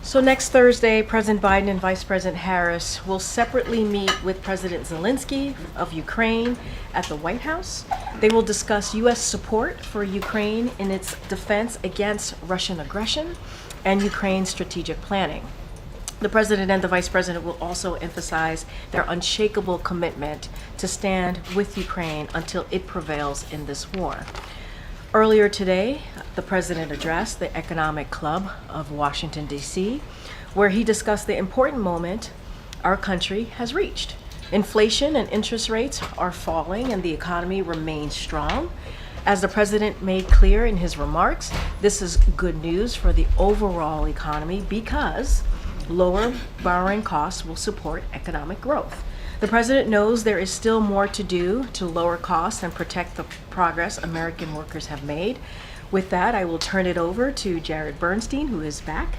So next Thursday, President Biden and Vice President Harris will separately meet with President Zelensky of Ukraine at the White House. They will discuss U.S. support for Ukraine in its defense against Russian aggression and Ukraine's strategic planning. The President and the Vice President will also emphasize their unshakable commitment to stand with Ukraine until it prevails in this war. Earlier today, the President addressed the Economic Club of Washington, D.C., where he discussed the important moment our country has reached. Inflation and interest rates are falling and the economy remains strong. As the President made clear in his remarks, this is good news for the overall economy because lower borrowing costs will support economic growth. The President knows there is still more to do to lower costs and protect the progress American workers have made. With that, I will turn it over to Jared Bernstein, who is back,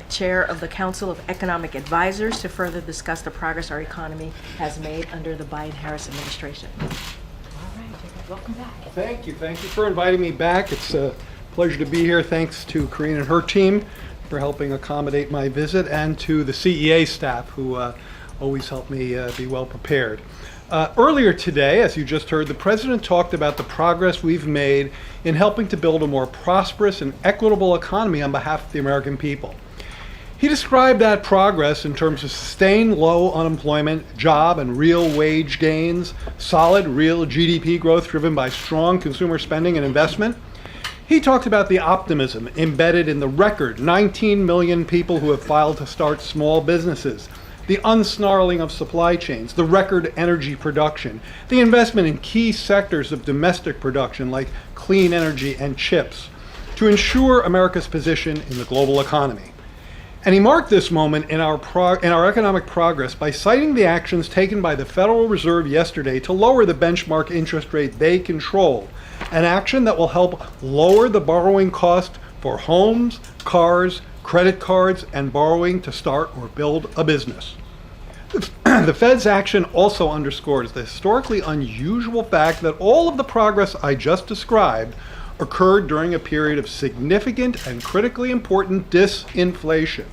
Chair of the Council of Economic Advisors, to further discuss the progress our economy has made under the Biden-Harris administration. All right, Jared, welcome back. Thank you for inviting me back. It's a pleasure to be here. Thanks to Karine and her team for helping accommodate my visit, and to the CEA staff who always help me be well prepared. Earlier today, as you just heard, the President talked about the progress we've made in helping to build a more prosperous and equitable economy on behalf of the American people. He described that progress in terms of sustained low unemployment, job and real wage gains, solid real GDP growth driven by strong consumer spending and investment. He talked about the optimism embedded in the record 19 million people who have filed to start small businesses, the unsnarling of supply chains, the record energy production, the investment in key sectors of domestic production like clean energy and chips to ensure America's position in the global economy. And he marked this moment in our economic progress by citing the actions taken by the Federal Reserve yesterday to lower the benchmark interest rate they control, an action that will help lower the borrowing cost for homes, cars, credit cards, and borrowing to start or build a business. The Fed's action also underscores the historically unusual fact that all of the progress I just described occurred during a period of significant and critically important disinflation.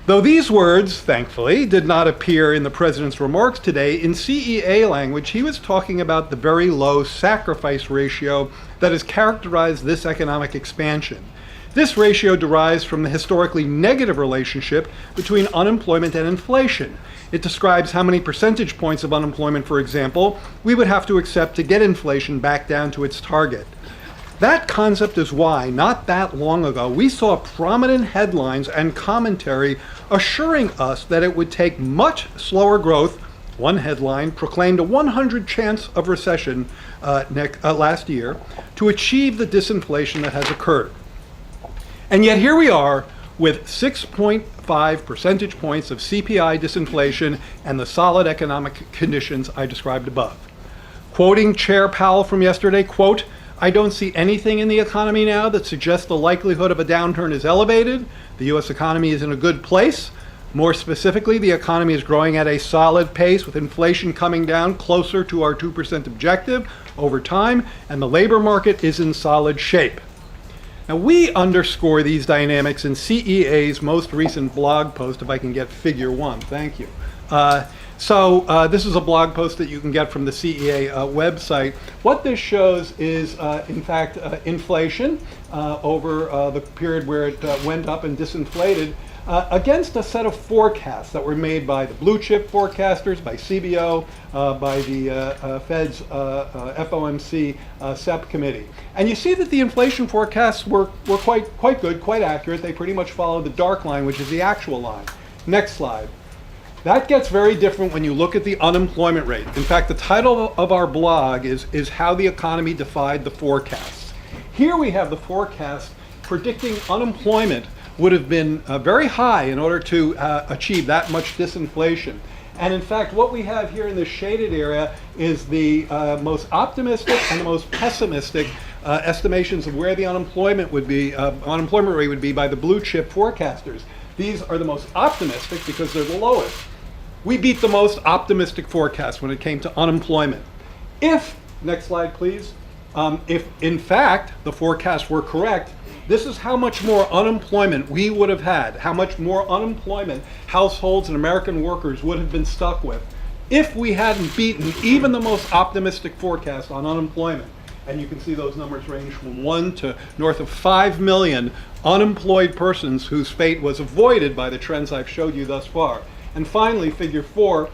Though these words, thankfully, did not appear in the President's remarks today, in CEA language, he was talking about the very low sacrifice ratio that has characterized this economic expansion. This ratio derives from the historically negative relationship between unemployment and inflation. It describes how many percentage points of unemployment, for example, we would have to accept to get inflation back down to its target. That concept is why, not that long ago, we saw prominent headlines and commentary assuring us that it would take much slower growth. One headline proclaimed a 100 chance of recession last year to achieve the disinflation that has occurred. And yet here we are with 6.5 percentage points of CPI disinflation and the solid economic conditions I described above. Quoting Chair Powell from yesterday, quote, "I don't see anything in the economy now that suggests the likelihood of a downturn is elevated. The U.S. economy is in a good place. More specifically, the economy is growing at a solid pace with inflation coming down closer to our 2% objective over time, and the labor market is in solid shape." Now, we underscore these dynamics in CEA's most recent blog post, if I can get figure one, thank you. This is a blog post that you can get from the CEA website. What this shows is, in fact, inflation over the period where it went up and disinflated against a set of forecasts that were made by the blue chip forecasters, by CBO, by the Fed's FOMC SEP committee. And you see that the inflation forecasts were quite good, quite accurate. They pretty much follow the dark line, which is the actual line. Next slide. That gets very different when you look at the unemployment rate. In fact, the title of our blog is How the Economy Defied the Forecasts. Here we have the forecast predicting unemployment would have been very high in order to achieve that much disinflation. And in fact, what we have here in this shaded area is the most optimistic and the most pessimistic estimations of where the unemployment rate would be by the blue chip forecasters. These are the most optimistic because they're the lowest. We beat the most optimistic forecast when it came to unemployment. If, next slide please, If in fact the forecasts were correct, this is how much more unemployment we would have had, how much more unemployment households and American workers would have been stuck with if we hadn't beaten even the most optimistic forecast on unemployment. And you can see those numbers range from 1 to north of 5 million unemployed persons whose fate was avoided by the trends I've showed you thus far. And finally, figure 4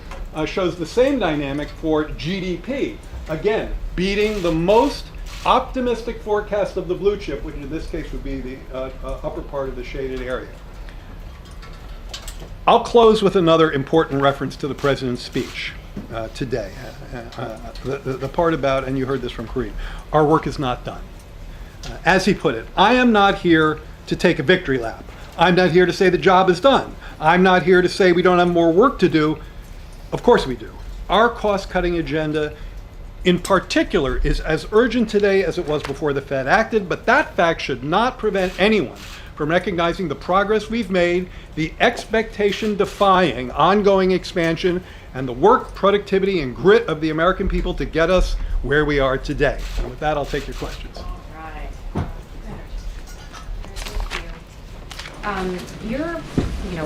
shows the same dynamic for GDP. Again, beating the most optimistic forecast of the blue chip, which in this case would be the upper part of the shaded area. I'll close with another important reference to the president's speech today. The part about, and you heard this from Karine, our work is not done. As he put it, I am not here to take a victory lap. I'm not here to say the job is done. I'm not here to say we don't have more work to do. Of course we do. Our cost-cutting agenda in particular is as urgent today as it was before the Fed acted, but that fact should not prevent anyone from recognizing the progress we've made, the expectation-defying ongoing expansion, and the work, productivity, and grit of the American people to get us where we are today. And with that, I'll take your questions. All right. You're,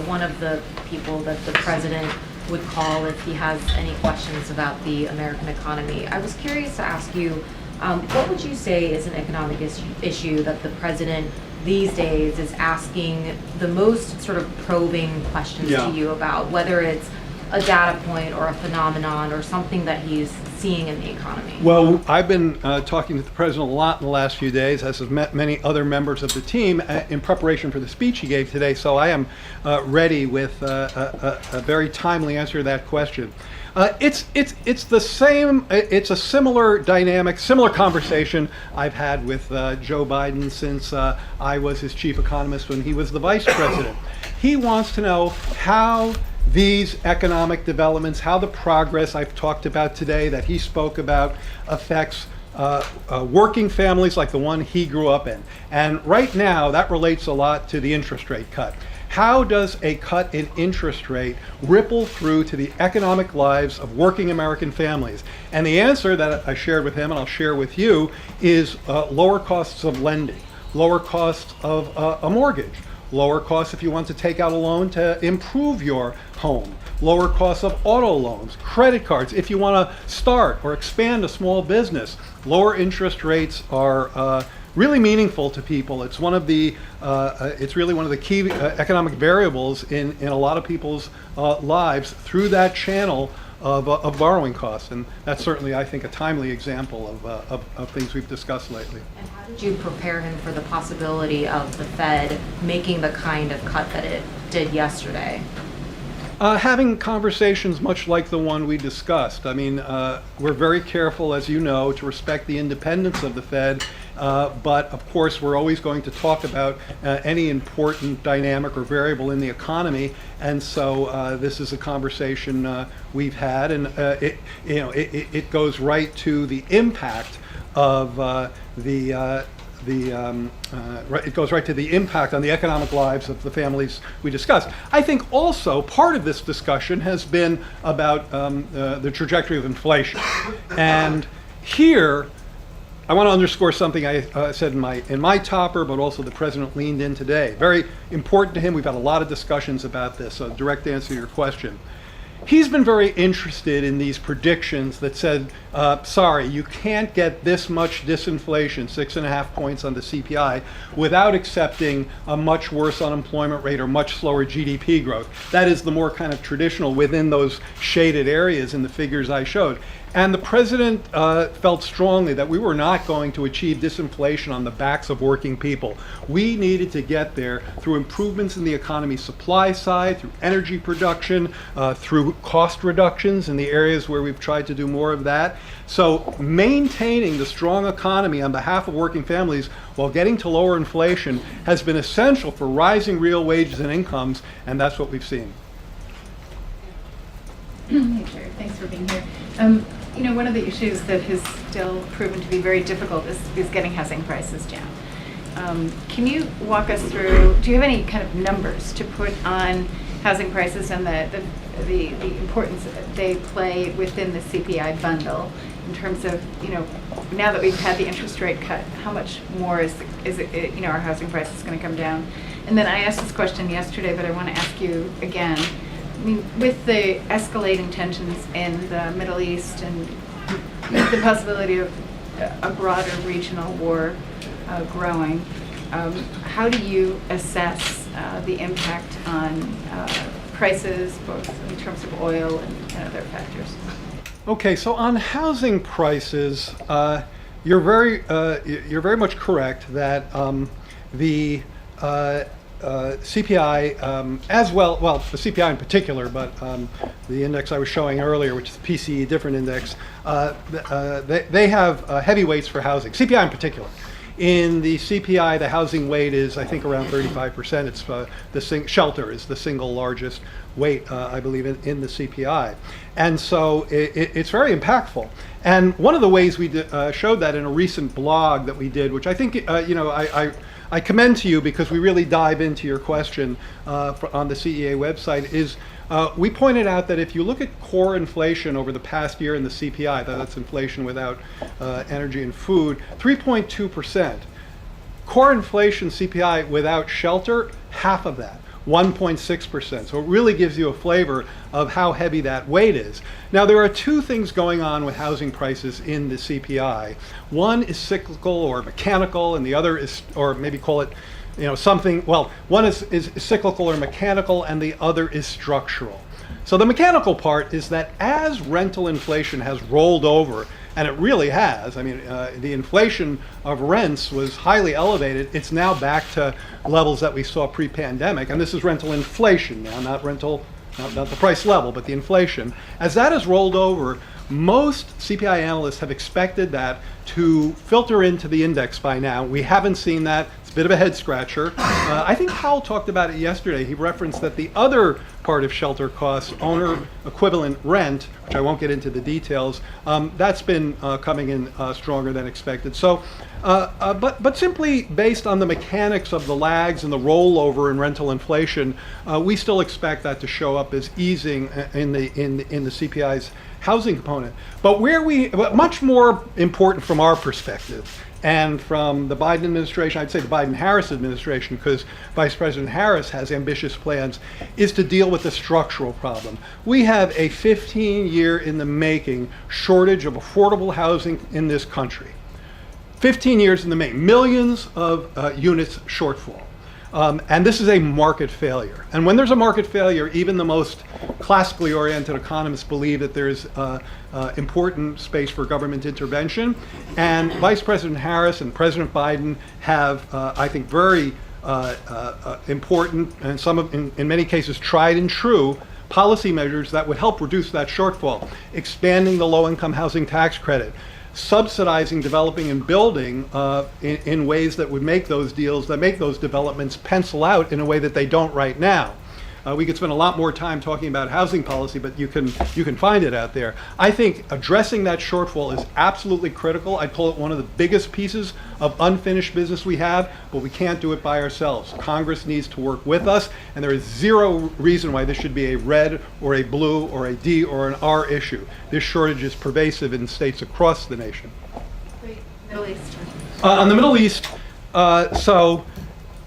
one of the people that the president would call if he has any questions about the American economy. I was curious to ask you, what would you say is an economic issue that the president these days is asking the most sort of probing questions to you about, whether it's a data point or a phenomenon or something that he's seeing in the economy? Well, I've been talking to the president a lot in the last few days, as have met many other members of the team in preparation for the speech he gave today, so I am ready with a very timely answer to that question. It's the same, it's a similar dynamic, similar conversation I've had with Joe Biden since I was his chief economist when he was the vice president. He wants to know how these economic developments, how the progress I've talked about today that he spoke about affects working families like the one he grew up in. And right now, that relates a lot to the interest rate cut. How does a cut in interest rate ripple through to the economic lives of working American families? And the answer that I shared with him, and I'll share with you, is lower costs of lending, lower costs of a mortgage, lower costs if you want to take out a loan to improve your home, lower costs of auto loans, credit cards if you want to start or expand a small business. Lower interest rates are really meaningful to people. It's one of the it's really one of the key economic variables in a lot of people's lives through that channel of borrowing costs, and that's certainly, I think, a timely example of things we've discussed lately. And how did you prepare him for the possibility of the Fed making the kind of cut that it did yesterday? Having conversations much like the one we discussed. I mean, we're very careful, as you know, to respect the independence of the Fed, but of course we're always going to talk about any important dynamic or variable in the economy, and so this is a conversation we've had, and it goes right to the impact of it goes right to the impact on the economic lives of the families we discussed. I think also part of this discussion has been about the trajectory of inflation. And here, I want to underscore something I said in my topper, but also the president leaned in today. Very important to him. We've had a lot of discussions about this. So direct answer to your question. He's been very interested in these predictions that said, sorry, you can't get this much disinflation, 6.5 points on the CPI, without accepting a much worse unemployment rate or much slower GDP growth. That is the more kind of traditional within those shaded areas in the figures I showed. And the president felt strongly that we were not going to achieve disinflation on the backs of working people. We needed to get there through improvements in the economy's supply side, through energy production, through cost reductions in the areas where we've tried to do more of that. So maintaining the strong economy on behalf of working families while getting to lower inflation has been essential for rising real wages and incomes, and that's what we've seen. Hey, Chair. Thanks for being here. One of the issues that has still proven to be very difficult is getting housing prices down. Can you walk us through, do you have any kind of numbers to put on housing prices and the importance that they play within the CPI bundle in terms of, now that we've had the interest rate cut, how much more is it, our housing prices going to come down? And then I asked this question yesterday, but I want to ask you again. I mean, with the escalating tensions in the Middle East and the possibility of a broader regional war growing, how do you assess the impact on prices, both in terms of oil and other factors? Okay, so on housing prices, you're very much correct that the CPI, as well, the CPI in particular, but the index I was showing earlier, which is the PCE different index, they have heavy weights for housing, CPI in particular. In the CPI, the housing weight is, I think, around 35%. It's shelter is the single largest weight, I believe, in the CPI. And so it's very impactful. And one of the ways we showed that in a recent blog that we did, which I think, I commend to you because we really dive into your question on the CEA website, is we pointed out that if you look at core inflation over the past year in the CPI, that's inflation without energy and food, 3.2%. Core inflation CPI without shelter, half of that, 1.6%. So it really gives you a flavor of how heavy that weight is. Now, there are two things going on with housing prices in the CPI. One is cyclical or mechanical, and the other is, or maybe call it, something, well, one is cyclical or mechanical, and the other is structural. So the mechanical part is that as rental inflation has rolled over, and it really has, I mean, the inflation of rents was highly elevated. It's now back to levels that we saw pre-pandemic, and this is rental inflation now, not the price level, but the inflation. As that has rolled over, most CPI analysts have expected that to filter into the index by now. We haven't seen that. It's a bit of a head scratcher. I think Powell talked about it yesterday. He referenced that the other part of shelter costs, owner equivalent rent, which I won't get into the details, that's been coming in stronger than expected. So, but simply based on the mechanics of the lags and the rollover in rental inflation, we still expect that to show up as easing in the CPI's housing component. But much more important from our perspective and from the Biden administration, I'd say the Biden-Harris administration, because Vice President Harris has ambitious plans, is to deal with the structural problem. We have a 15-year in the making shortage of affordable housing in this country. 15 years in the making, millions of units shortfall. And this is a market failure. And when there's a market failure, even the most classically oriented economists believe that there's important space for government intervention. And Vice President Harris and President Biden have, I think, very important and in many cases tried and true policy measures that would help reduce that shortfall. Expanding the low-income housing tax credit, subsidizing developing and building in ways that would make those deals, that make those developments pencil out in a way that they don't right now. We could spend a lot more time talking about housing policy, but you can find it out there. I think addressing that shortfall is absolutely critical. I'd call it one of the biggest pieces of unfinished business we have, but we can't do it by ourselves. Congress needs to work with us, and there is zero reason why this should be a red or a blue or a D or an R issue. This shortage is pervasive in states across the nation. Middle East. On the Middle East, so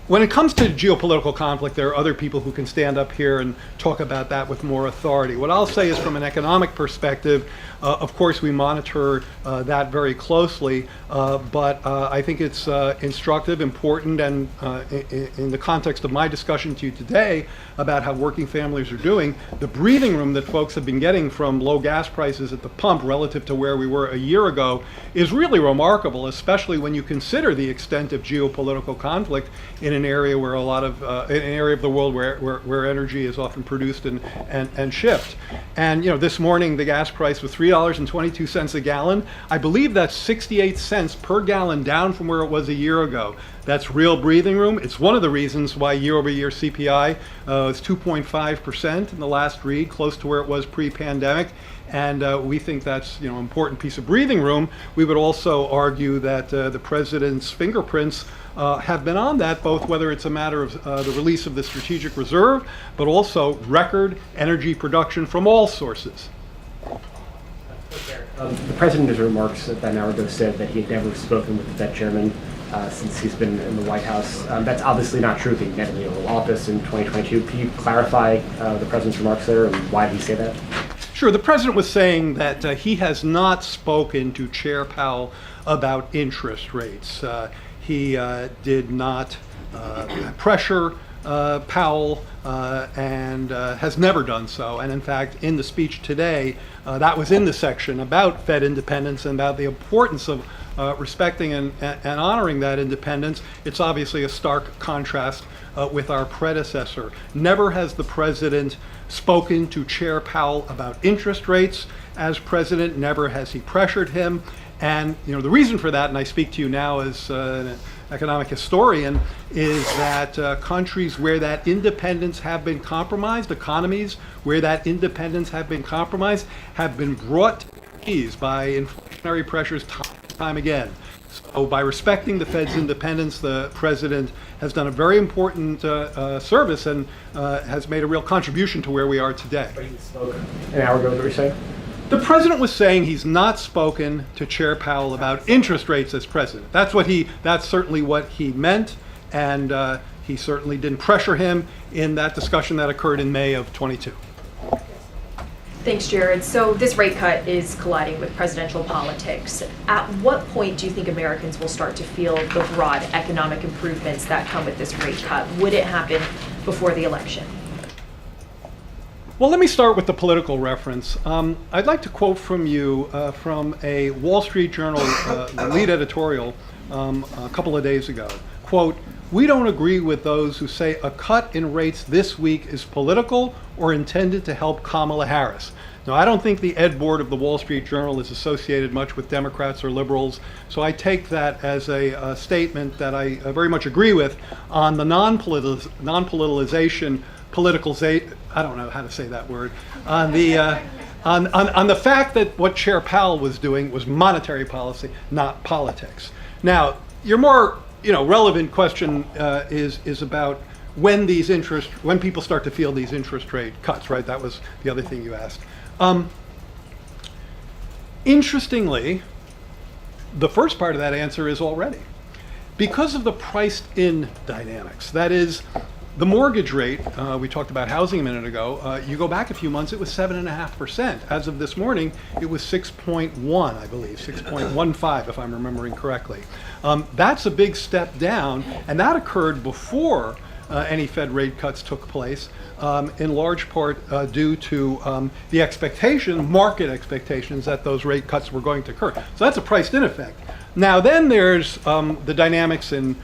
when it comes to geopolitical conflict, there are other people who can stand up here and talk about that with more authority. What I'll say is from an economic perspective, of course we monitor that very closely, but I think it's instructive, important, and in the context of my discussion to you today about how working families are doing, the breathing room that folks have been getting from low gas prices at the pump relative to where we were a year ago is really remarkable, especially when you consider the extent of geopolitical conflict in an area where in an area of the world where energy is often produced and shipped. And this morning the gas price was $3.22 a gallon. I believe that's 68 cents per gallon down from where it was a year ago. That's real breathing room. It's one of the reasons why year-over-year CPI is 2.5% in the last read, close to where it was pre-pandemic. And we think that's an important piece of breathing room. We would also argue that the president's fingerprints have been on that, both whether it's a matter of the release of the strategic reserve, but also record energy production from all sources. The president, in his remarks about an hour ago, said that he had never spoken with the Fed chairman since he's been in the White House. That's obviously not true. He met in the Oval Office in 2022. Can you clarify the president's remarks there and why did he say that? Sure. The president was saying that he has not spoken to Chair Powell about interest rates. He did not pressure Powell and has never done so. And in fact, in the speech today, that was in the section about Fed independence and about the importance of respecting and honoring that independence. It's obviously a stark contrast with our predecessor. Never has the president spoken to Chair Powell about interest rates as president. Never has he pressured him. And the reason for that, and I speak to you now as an economic historian, is that countries where that independence have been compromised, economies where that independence have been compromised, have been brought to ease by inflationary pressures time again. So by respecting the Fed's independence, the president has done a very important service and has made a real contribution to where we are today. But he spoke an hour ago, what were you saying? The president was saying he's not spoken to Chair Powell about interest rates as president. That's certainly what he meant, and he certainly didn't pressure him in that discussion that occurred in May of 22. Thanks, Jared. So this rate cut is colliding with presidential politics. At what point do you think Americans will start to feel the broad economic improvements that come with this rate cut? Would it happen before the election? Well, let me start with the political reference. I'd like to quote from you from a Wall Street Journal lead editorial a couple of days ago. Quote, "We don't agree with those who say a cut in rates this week is political or intended to help Kamala Harris." Now, I don't think the ed board of the Wall Street Journal is associated much with Democrats or liberals, so I take that as a statement that I very much agree with on the non-politicalization, I don't know how to say that word, on the fact that what Chair Powell was doing was monetary policy, not politics. Now, your more relevant question is about when people start to feel these interest rate cuts, right? That was the other thing you asked. Interestingly, the first part of that answer is already. Because of the priced-in dynamics, that is, the mortgage rate, we talked about housing a minute ago, you go back a few months, it was 7.5%. As of this morning, it was 6.1, I believe, 6.15 if I'm remembering correctly. That's a big step down, and that occurred before any Fed rate cuts took place, in large part due to the market expectations that those rate cuts were going to occur. So that's a priced-in effect. Now then there's the dynamics in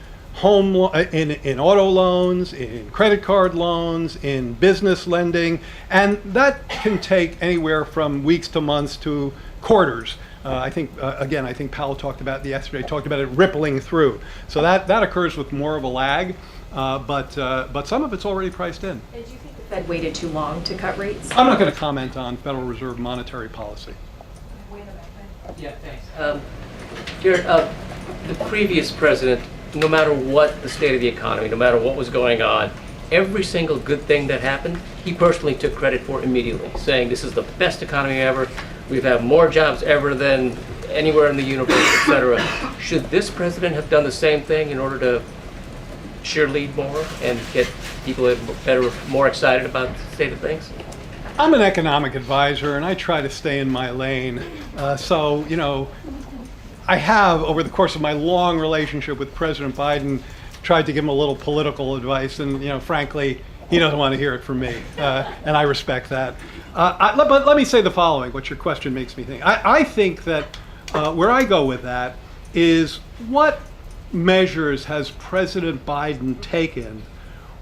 in auto loans, in credit card loans, in business lending, and that can take anywhere from weeks to months to quarters. I think Powell talked about it rippling through. So that occurs with more of a lag, but some of it's already priced in. And do you think the Fed waited too long to cut rates? I'm not going to comment on Federal Reserve monetary policy. Yeah, thanks. Jared, the previous president, no matter what the state of the economy, no matter what was going on, every single good thing that happened, he personally took credit for immediately, saying this is the best economy ever, we've had more jobs ever than anywhere in the universe, etc. Should this president have done the same thing in order to cheerlead more and get people more excited about the state of things? I'm an economic advisor and I try to stay in my lane. I have, over the course of my long relationship with President Biden, tried to give him a little political advice, and frankly, he doesn't want to hear it from me, and I respect that. But let me say the following, what your question makes me think. I think that where I go with that is, what measures has President Biden taken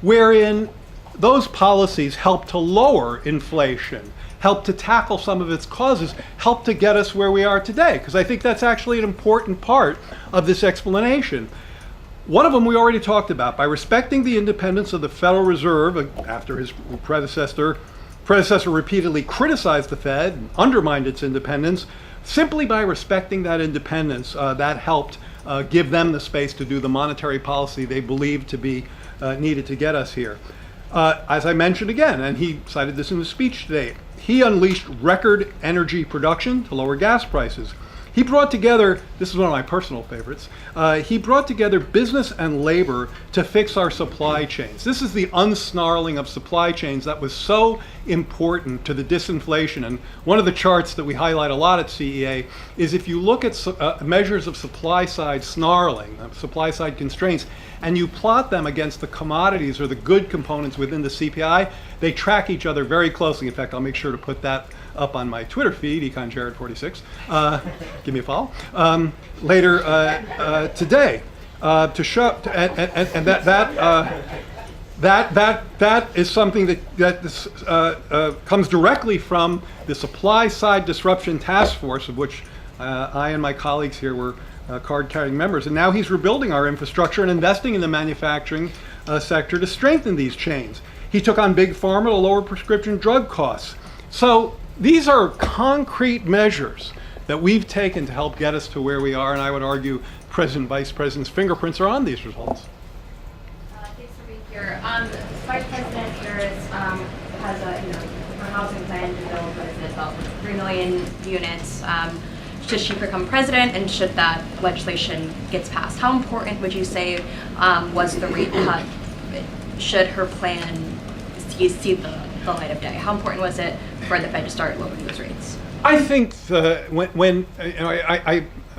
wherein those policies help to lower inflation, help to tackle some of its causes, help to get us where we are today? Because I think that's actually an important part of this explanation. One of them we already talked about. By respecting the independence of the Federal Reserve, after his predecessor repeatedly criticized the Fed and undermined its independence, simply by respecting that independence, that helped give them the space to do the monetary policy they believe to be needed to get us here. As I mentioned again, and he cited this in his speech today, he unleashed record energy production to lower gas prices. He brought together, this is one of my personal favorites, he brought together business and labor to fix our supply chains. This is the unsnarling of supply chains that was so important to the disinflation. And one of the charts that we highlight a lot at CEA is if you look at measures of supply side snarling, supply side constraints, and you plot them against the commodities or the good components within the CPI, they track each other very closely. In fact, I'll make sure to put that up on my Twitter feed, EconJared46. Give me a follow. Later today to show, and that is something that comes directly from the Supply Side Disruption Task Force, of which I and my colleagues here were card-carrying members. And now he's rebuilding our infrastructure and investing in the manufacturing sector to strengthen these chains. He took on Big Pharma to lower prescription drug costs. So these are concrete measures that we've taken to help get us to where we are, and I would argue President, Vice President's fingerprints are on these results. Thanks for being here. Vice President Harris has a housing plan to build about 3 million units. Should she become president, and should that legislation gets passed, how important would you say was the rate cut? Should her plan see the light of day? How important was it for the Fed to start lowering those rates? I think when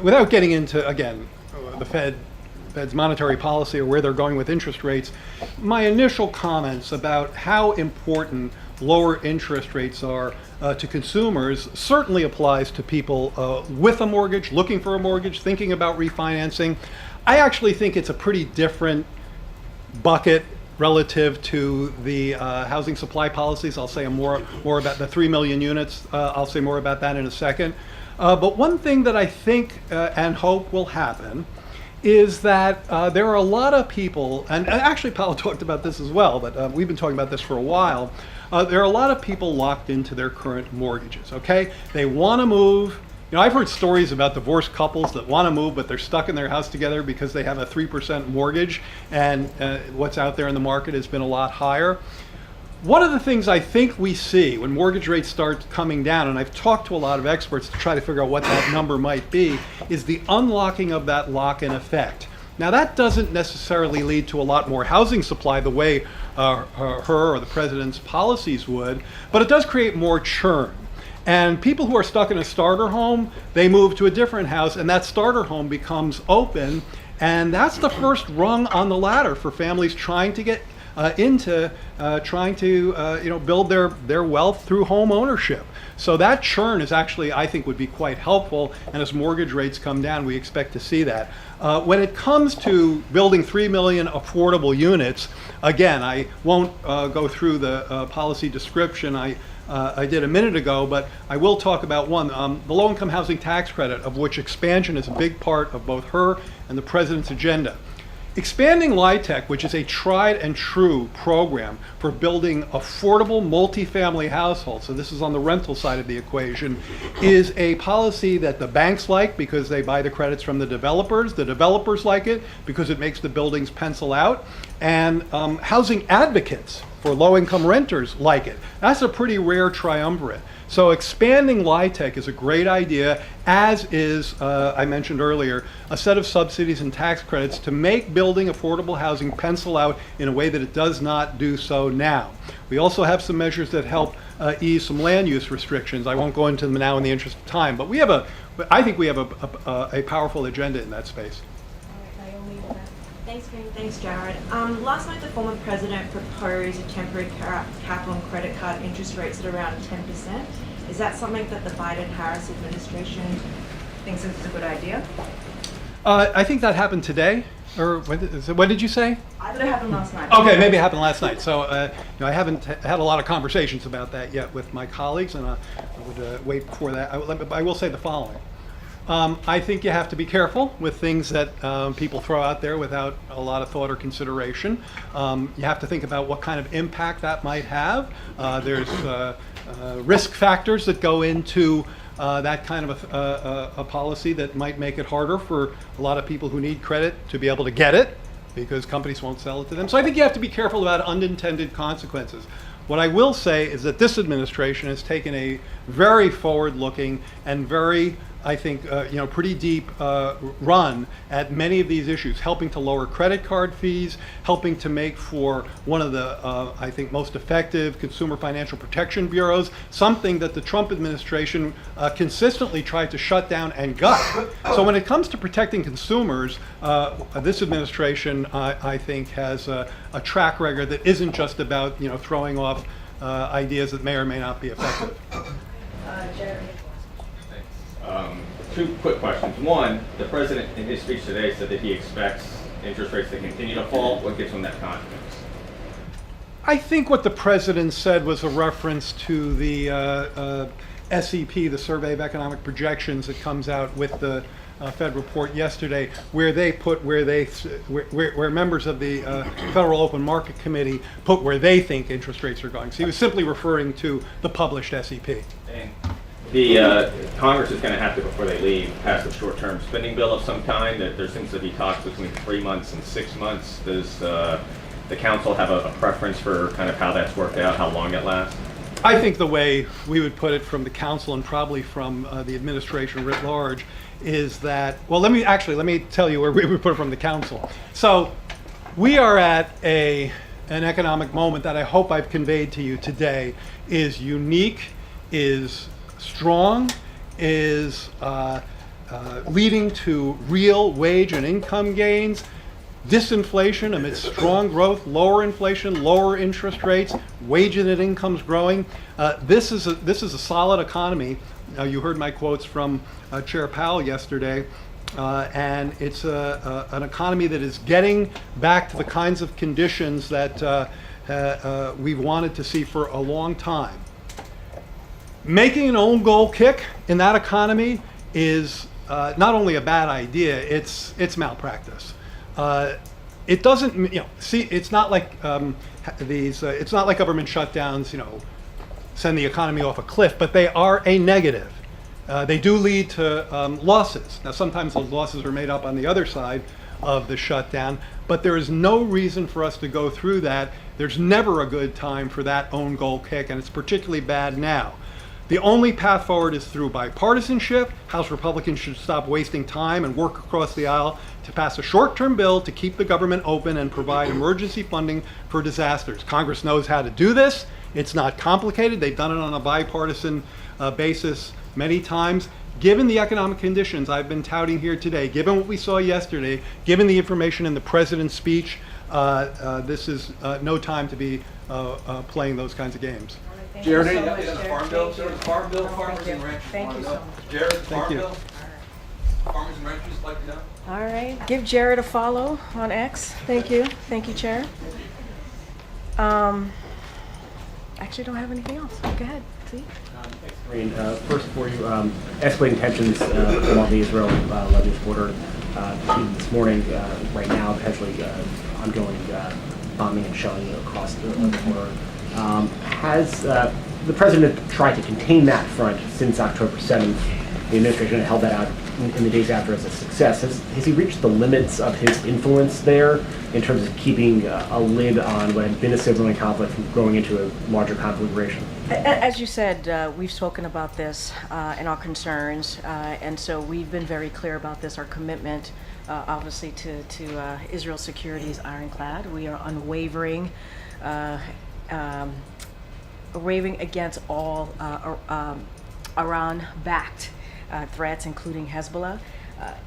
without getting into again the Fed's monetary policy or where they're going with interest rates, my initial comments about how important lower interest rates are to consumers certainly applies to people with a mortgage, looking for a mortgage, thinking about refinancing. I actually think it's a pretty different bucket relative to the housing supply policies. I'll say more about the 3 million units. I'll say more about that in a second. But one thing that I think and hope will happen is that there are a lot of people, and actually Paolo talked about this as well, but we've been talking about this for a while. There are a lot of people locked into their current mortgages, okay? They want to move. You know, I've heard stories about divorced couples that want to move, but they're stuck in their house together because they have a 3% mortgage, and what's out there in the market has been a lot higher. One of the things I think we see when mortgage rates start coming down, and I've talked to a lot of experts to try to figure out what that number might be, is the unlocking of that lock-in effect. Now, that doesn't necessarily lead to a lot more housing supply the way her or the president's policies would, but it does create more churn. And people who are stuck in a starter home, they move to a different house, and that starter home becomes open, and that's the first rung on the ladder for families trying to get build their wealth through home ownership. So that churn is actually, I think, would be quite helpful, and as mortgage rates come down, we expect to see that. When it comes to building 3 million affordable units, again, I won't go through the policy description I did a minute ago, but I will talk about one, the low-income housing tax credit, of which expansion is a big part of both her and the president's agenda. Expanding LIHTC, which is a tried and true program for building affordable multifamily households, so this is on the rental side of the equation, is a policy that the banks like because they buy the credits from the developers like it because it makes the buildings pencil out, and housing advocates for low-income renters like it. That's a pretty rare triumvirate. So expanding LIHTC is a great idea, as is, I mentioned earlier, a set of subsidies and tax credits to make building affordable housing pencil out in a way that it does not do so now. We also have some measures that help ease some land use restrictions. I won't go into them now in the interest of time, but I think we have a powerful agenda in that space. Thanks, Karine. Thanks, Jared. Last night, the former president proposed a temporary cap on credit card interest rates at around 10%. Is that something that the Biden-Harris administration thinks is a good idea? I think that happened today. Or what did you say? I thought it happened last night. Okay, maybe it happened last night. So I haven't had a lot of conversations about that yet with my colleagues, and I would wait before that. I will say the following. I think you have to be careful with things that people throw out there without a lot of thought or consideration. You have to think about what kind of impact that might have. There's risk factors that go into that kind of a policy that might make it harder for a lot of people who need credit to be able to get it because companies won't sell it to them. So I think you have to be careful about unintended consequences. What I will say is that this administration has taken a very forward-looking and very, I think, pretty deep run at many of these issues, helping to lower credit card fees, helping to make for one of the, I think, most effective consumer financial protection bureaus, something that the Trump administration consistently tried to shut down and gut. So when it comes to protecting consumers, this administration, I think, has a track record that isn't just about, throwing off ideas that may or may not be effective. Two quick questions. One, the president in his speech today said that he expects interest rates to continue to fall. What gives him that confidence? I think what the president said was a reference to the SEP, the Survey of Economic Projections that comes out with the Fed report yesterday, where they put where members of the Federal Open Market Committee put where they think interest rates are going. So he was simply referring to the published SEP. And the Congress is going to have to, before they leave, pass a short-term spending bill of some kind. That there seems to be talks between 3 months and 6 months. Does the council have a preference for kind of how that's worked out, how long it lasts? I think the way we would put it from the council and probably from the administration writ large is that, well, let me tell you where we would put it from the council. So we are at an economic moment that I hope I've conveyed to you today is unique, is strong, is leading to real wage and income gains, disinflation amidst strong growth, lower inflation, lower interest rates, wages and incomes growing. This is a solid economy. You heard my quotes from Chair Powell yesterday, and it's an economy that is getting back to the kinds of conditions that we've wanted to see for a long time. Making an own goal kick in that economy is not only a bad idea, it's malpractice. It doesn't, it's not like it's not like government shutdowns, send the economy off a cliff, but they are a negative. They do lead to losses. Now, sometimes those losses are made up on the other side of the shutdown, but there is no reason for us to go through that. There's never a good time for that own goal kick, and it's particularly bad now. The only path forward is through bipartisanship. House Republicans should stop wasting time and work across the aisle to pass a short-term bill to keep the government open and provide emergency funding for disasters. Congress knows how to do this. It's not complicated. They've done it on a bipartisan basis many times. Given the economic conditions I've been touting here today, given what we saw yesterday, given the information in the president's speech, this is no time to be playing those kinds of games. Jared, any update on the farm bill? So the farm bill, farmers and ranchers. Thank you so much. Jared, farm Thank you. bill? Farmers and ranchers like to know? All right, give Jared a follow on X. Thank you, Chair. Actually, don't have anything else. Go ahead, see? Thanks, Karine. First for you, escalating tensions along the Israel-Lebanese border. Even this morning, right now, potentially ongoing bombing and shelling across the border. Has the president tried to contain that front since October 7th? The administration held that out in the days after as a success. Has he reached the limits of his influence there in terms of keeping a lid on what had been a civilian conflict from growing into a larger conflagration? As you said, we've spoken about this and our concerns, and so we've been very clear about this. Our commitment, obviously, to Israel's security is ironclad. We are unwavering. Raving against all Iran-backed threats, including Hezbollah.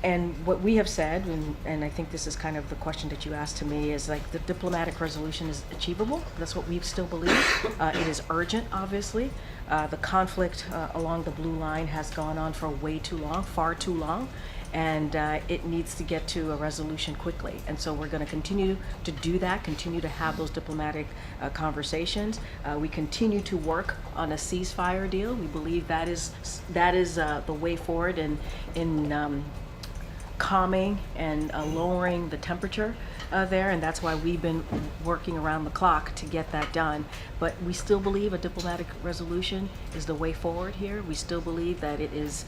And what we have said, and I think this is kind of the question that you asked to me, is like the diplomatic resolution is achievable. That's what we still believe. It is urgent, obviously. The conflict along the blue line has gone on for way too long, far too long. And it needs to get to a resolution quickly. And so we're going to continue to do that, continue to have those diplomatic conversations. We continue to work on a ceasefire deal. We believe that is the way forward in calming and lowering the temperature there, and that's why we've been working around the clock to get that done. But we still believe a diplomatic resolution is the way forward here. We still believe that it is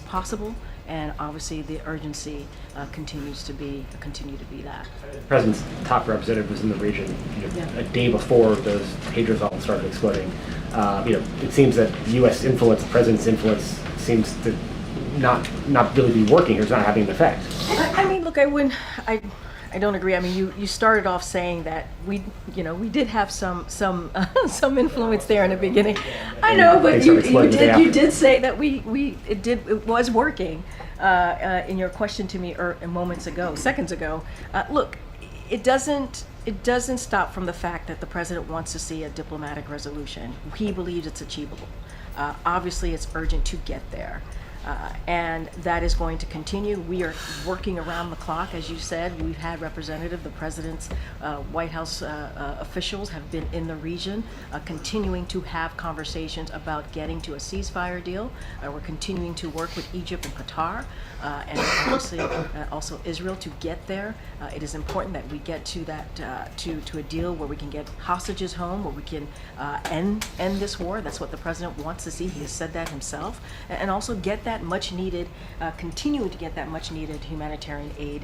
possible, and obviously the urgency continue to be that. The president's top representative was in the region a day before those pagers all started exploding. It seems that U.S. influence, the president's influence, seems to not really be working or is not having an effect. I mean, look, I don't agree. I mean, you started off saying that we did have some influence there in the beginning. I know, but you did say that it was working in your question to me seconds ago. Look, it doesn't stop from the fact that the president wants to see a diplomatic resolution. He believes it's achievable. Obviously, it's urgent to get there. And that is going to continue. We are working around the clock, as you said. We've had the president's White House officials have been in the region, continuing to have conversations about getting to a ceasefire deal. We're continuing to work with Egypt and Qatar, and obviously also Israel to get there. It is important that we get to that to a deal where we can get hostages home, where we can end this war. That's what the president wants to see. He has said that himself, and also get that much needed, continuing to get that much needed humanitarian aid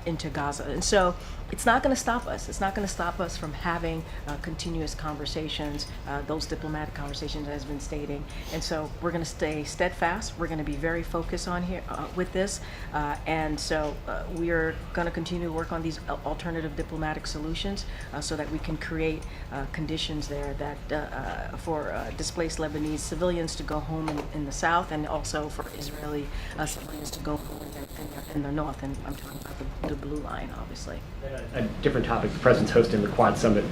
into Gaza. And so it's not going to stop us. It's not going to stop us from having continuous conversations, those diplomatic conversations as been stating. And so we're going to stay steadfast. We're going to be very focused on here with this. And so we are going to continue to work on these alternative diplomatic solutions so that we can create conditions there that for displaced Lebanese civilians to go home in the south, and also for Israeli civilians to go home in the north. And I'm talking about the blue line, obviously. A different topic, the president's hosting the Quad Summit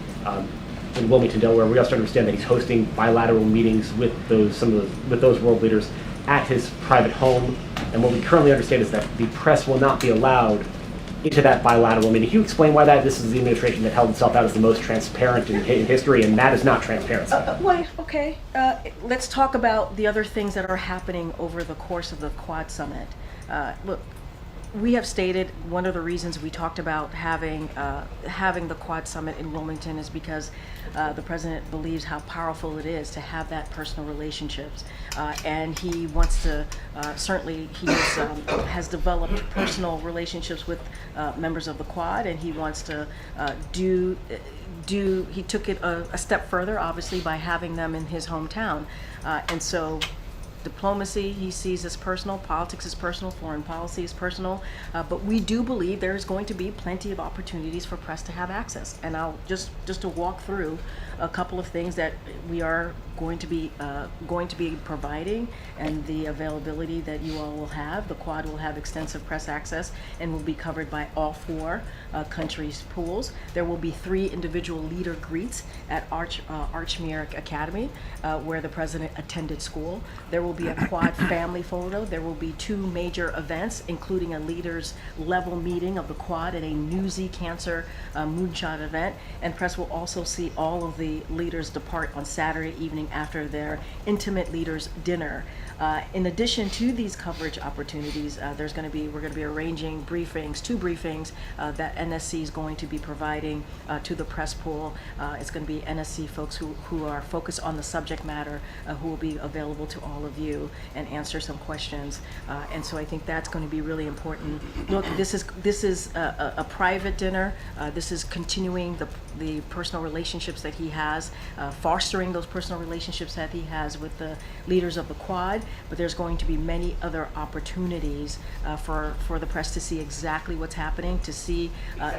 in Wilmington, Delaware. We also understand that he's hosting bilateral meetings with those world leaders at his private home. And what we currently understand is that the press will not be allowed into that bilateral meeting. Can you explain why that? This is the administration that held itself out as the most transparent in history, and that is not transparency. Okay. Let's talk about the other things that are happening over the course of the Quad Summit. Look, we have stated one of the reasons we talked about having the Quad Summit in Wilmington is because the president believes how powerful it is to have that personal relationships, and he wants to certainly he has developed personal relationships with members of the Quad, and he wants to he took it a step further, obviously, by having them in his hometown, and so. Diplomacy he sees as personal, politics is personal, foreign policy is personal, but we do believe there is going to be plenty of opportunities for press to have access. And I'll just to walk through a couple of things that we are going to be providing, and the availability that you all will have. The Quad will have extensive press access and will be covered by all four countries' pools. There will be 3 individual leader greets at Archmere Academy, where the president attended school. There will be a Quad family photo. There will be 2 major events, including a leaders level meeting of the Quad and a Newsy Cancer moonshot event. And press will also see all of the leaders depart on Saturday evening after their intimate leaders dinner. In addition to these coverage opportunities, we're going to be arranging 2 briefings that NSC is going to be providing to the press pool. It's going to be NSC folks who are focused on the subject matter, who will be available to all of you and answer some questions. And so I think that's going to be really important. Look, this is a private dinner. This is continuing the personal relationships that he has, fostering those personal relationships that he has with the leaders of the Quad. But there's going to be many other opportunities for the press to see exactly what's happening, to see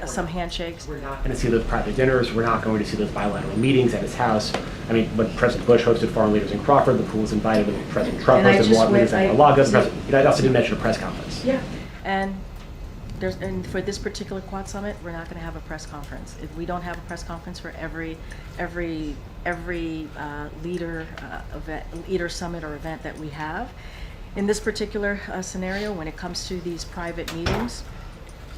some handshakes. We're not going to see those private dinners. We're not going to see those bilateral meetings at his house. I mean, when President Bush hosted foreign leaders in Crawford, the pool was invited. When President Trump hosted foreign leaders in Mar-a-Lago, I also didn't mention a press conference. Yeah, and for this particular Quad Summit, we're not going to have a press conference. If we don't have a press conference for every leader summit or event that we have. In this particular scenario, when it comes to these private meetings,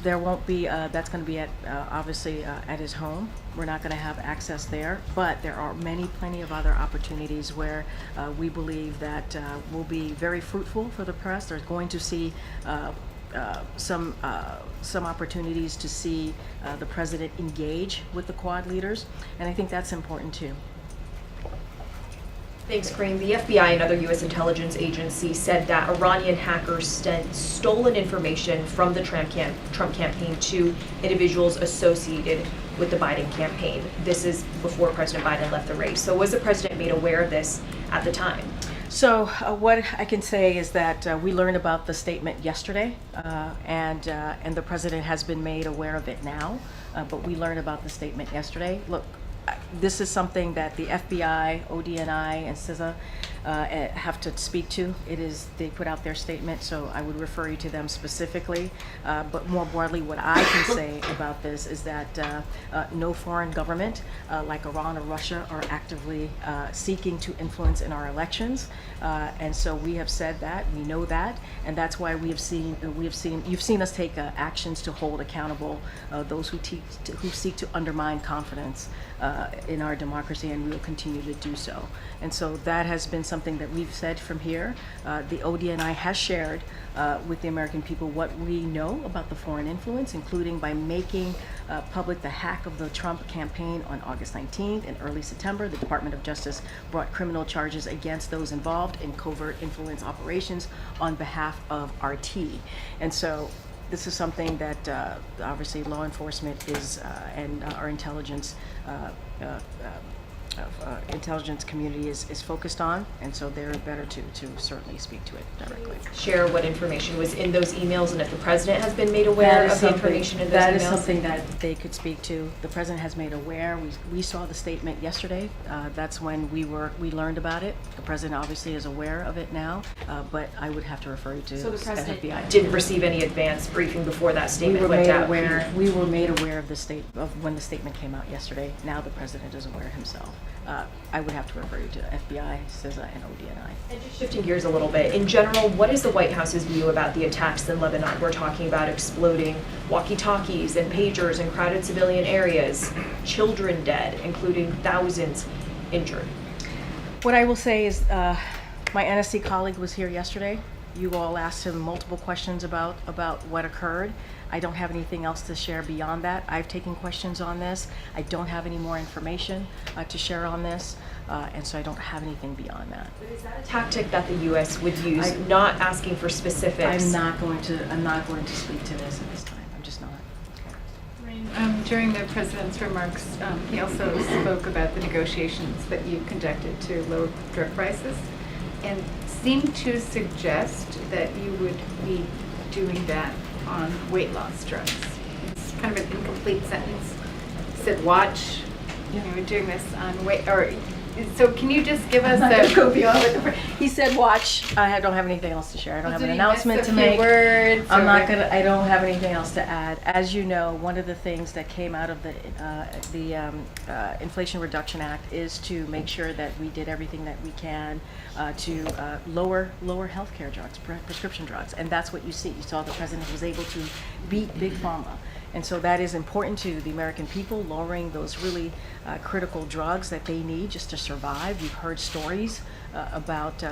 there won't be. That's going to be obviously at his home. We're not going to have access there, but there are plenty of other opportunities where we believe that will be very fruitful for the press. They're going to see some opportunities to see the president engage with the Quad leaders, and I think that's important too. Thanks, Karine. The FBI and other U.S. intelligence agencies said that Iranian hackers sent stolen information from the Trump campaign to individuals associated with the Biden campaign. This is before President Biden left the race. So was the president made aware of this at the time? So what I can say is that we learned about the statement yesterday, and the president has been made aware of it now, but we learned about the statement yesterday. Look, this is something that the FBI, ODNI, and CISA have to speak to. They put out their statement, so I would refer you to them specifically. But more broadly, what I can say about this is that no foreign government like Iran or Russia are actively seeking to influence in our elections. And so we have said that, we know that, and that's why you've seen us take actions to hold accountable those who seek to undermine confidence in our democracy, and we will continue to do so. And so that has been something that we've said from here. The ODNI has shared with the American people what we know about the foreign influence, including by making public the hack of the Trump campaign on August 19th. In early September, the Department of Justice brought criminal charges against those involved in covert influence operations on behalf of RT. And so this is something that obviously law enforcement is and our intelligence community is focused on, and so they're better to certainly speak to it directly. Share what information was in those emails, and if the president has been made aware of the information in those emails? That is something that they could speak to. The president has made aware. We saw the statement yesterday. That's when we learned about it. The president obviously is aware of it now, but I would have to refer you to So the president FBI. didn't receive any advance briefing before that We statement were went made out? aware. We were made aware of when the statement came out yesterday. Now the president is aware himself. I would have to refer you to FBI, CISA, and ODNI. And just shifting gears a little bit, in general, what is the White House's view about the attacks in Lebanon? We're talking about exploding walkie-talkies and pagers in crowded civilian areas, children dead, including thousands injured. What I will say is my NSC colleague was here yesterday. You all asked him multiple questions about what occurred. I don't have anything else to share beyond that. I've taken questions on this. I don't have any more information to share on this, and so I don't have anything beyond that. But is that a tactic that the U.S. would use, not asking for specifics? I'm not going to speak to this at this time. I'm just not. During the president's remarks, he also spoke about the negotiations that you conducted to lower drug prices, and seemed to suggest that you would be doing that on weight loss drugs. It's kind of an incomplete sentence. He said, "Watch, we're doing this on weight." Or so, can you just give us a go beyond with the? He said, "Watch." I don't have anything else to share. I don't have an Did he announcement miss to a few make. words, I'm or- not gonna. I don't have anything else to add. As you know, one of the things that came out of the Inflation Reduction Act is to make sure that we did everything that we can to lower healthcare drugs, prescription drugs, and that's what you see. You saw the president was able to beat Big Pharma. And so that is important to the American people, lowering those really critical drugs that they need just to survive. We've heard stories about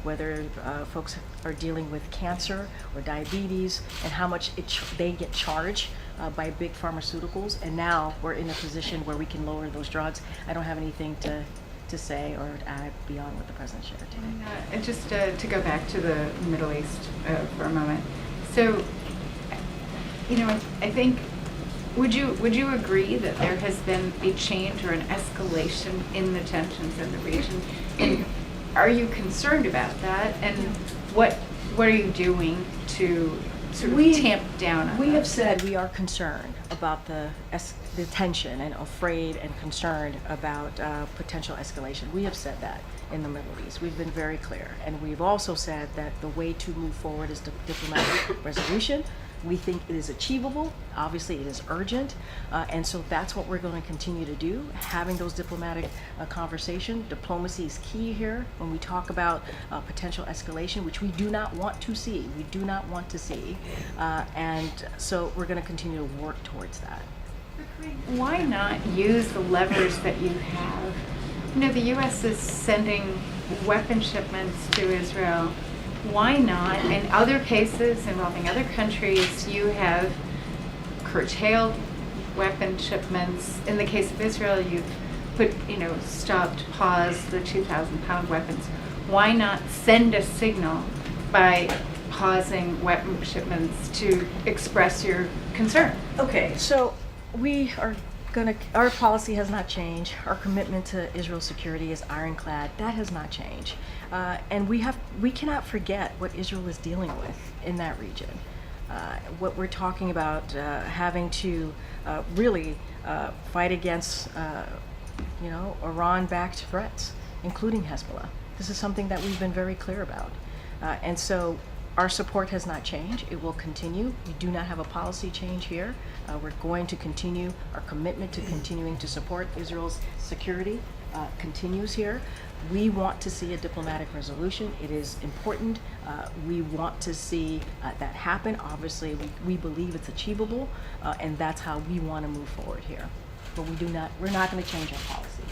whether folks are dealing with cancer or diabetes and how much they get charged by big pharmaceuticals. And now we're in a position where we can lower those drugs. I don't have anything to say or add beyond what the president shared today. And just to go back to the Middle East for a moment. So, I think, would you agree that there has been a change or an escalation in the tensions in the region? And are you concerned about that? And what are you doing to sort of tamp down on We that? have said we are concerned about the tension and afraid and concerned about potential escalation. We have said that in the Middle East. We've been very clear. And we've also said that the way to move forward is diplomatic resolution. We think it is achievable. Obviously, it is urgent. And so that's what we're going to continue to do, having those diplomatic conversations. Diplomacy is key here when we talk about potential escalation, which we do not want to see. We do not want to see. And so we're going to continue to work towards that. Why not use the levers that you have? The U.S. is sending weapon shipments to Israel. why not, in other cases involving other countries, you have curtailed weapon shipments. In the case of Israel, you've stopped, paused the 2,000-pound weapons. Why not send a signal by pausing weapon shipments to express your concern? Okay, so our policy has not changed. Our commitment to Israel's security is ironclad. That has not changed. And we cannot forget what Israel is dealing with in that region. What we're talking about, having to really fight against, Iran-backed threats, including Hezbollah. This is something that we've been very clear about. And so our support has not changed. It will continue. We do not have a policy change here. We're going to continue. Our commitment to continuing to support Israel's security continues here. We want to see a diplomatic resolution. It is important. We want to see that happen. Obviously, we believe it's achievable, and that's how we want to move forward here. But we're not going to change our policy.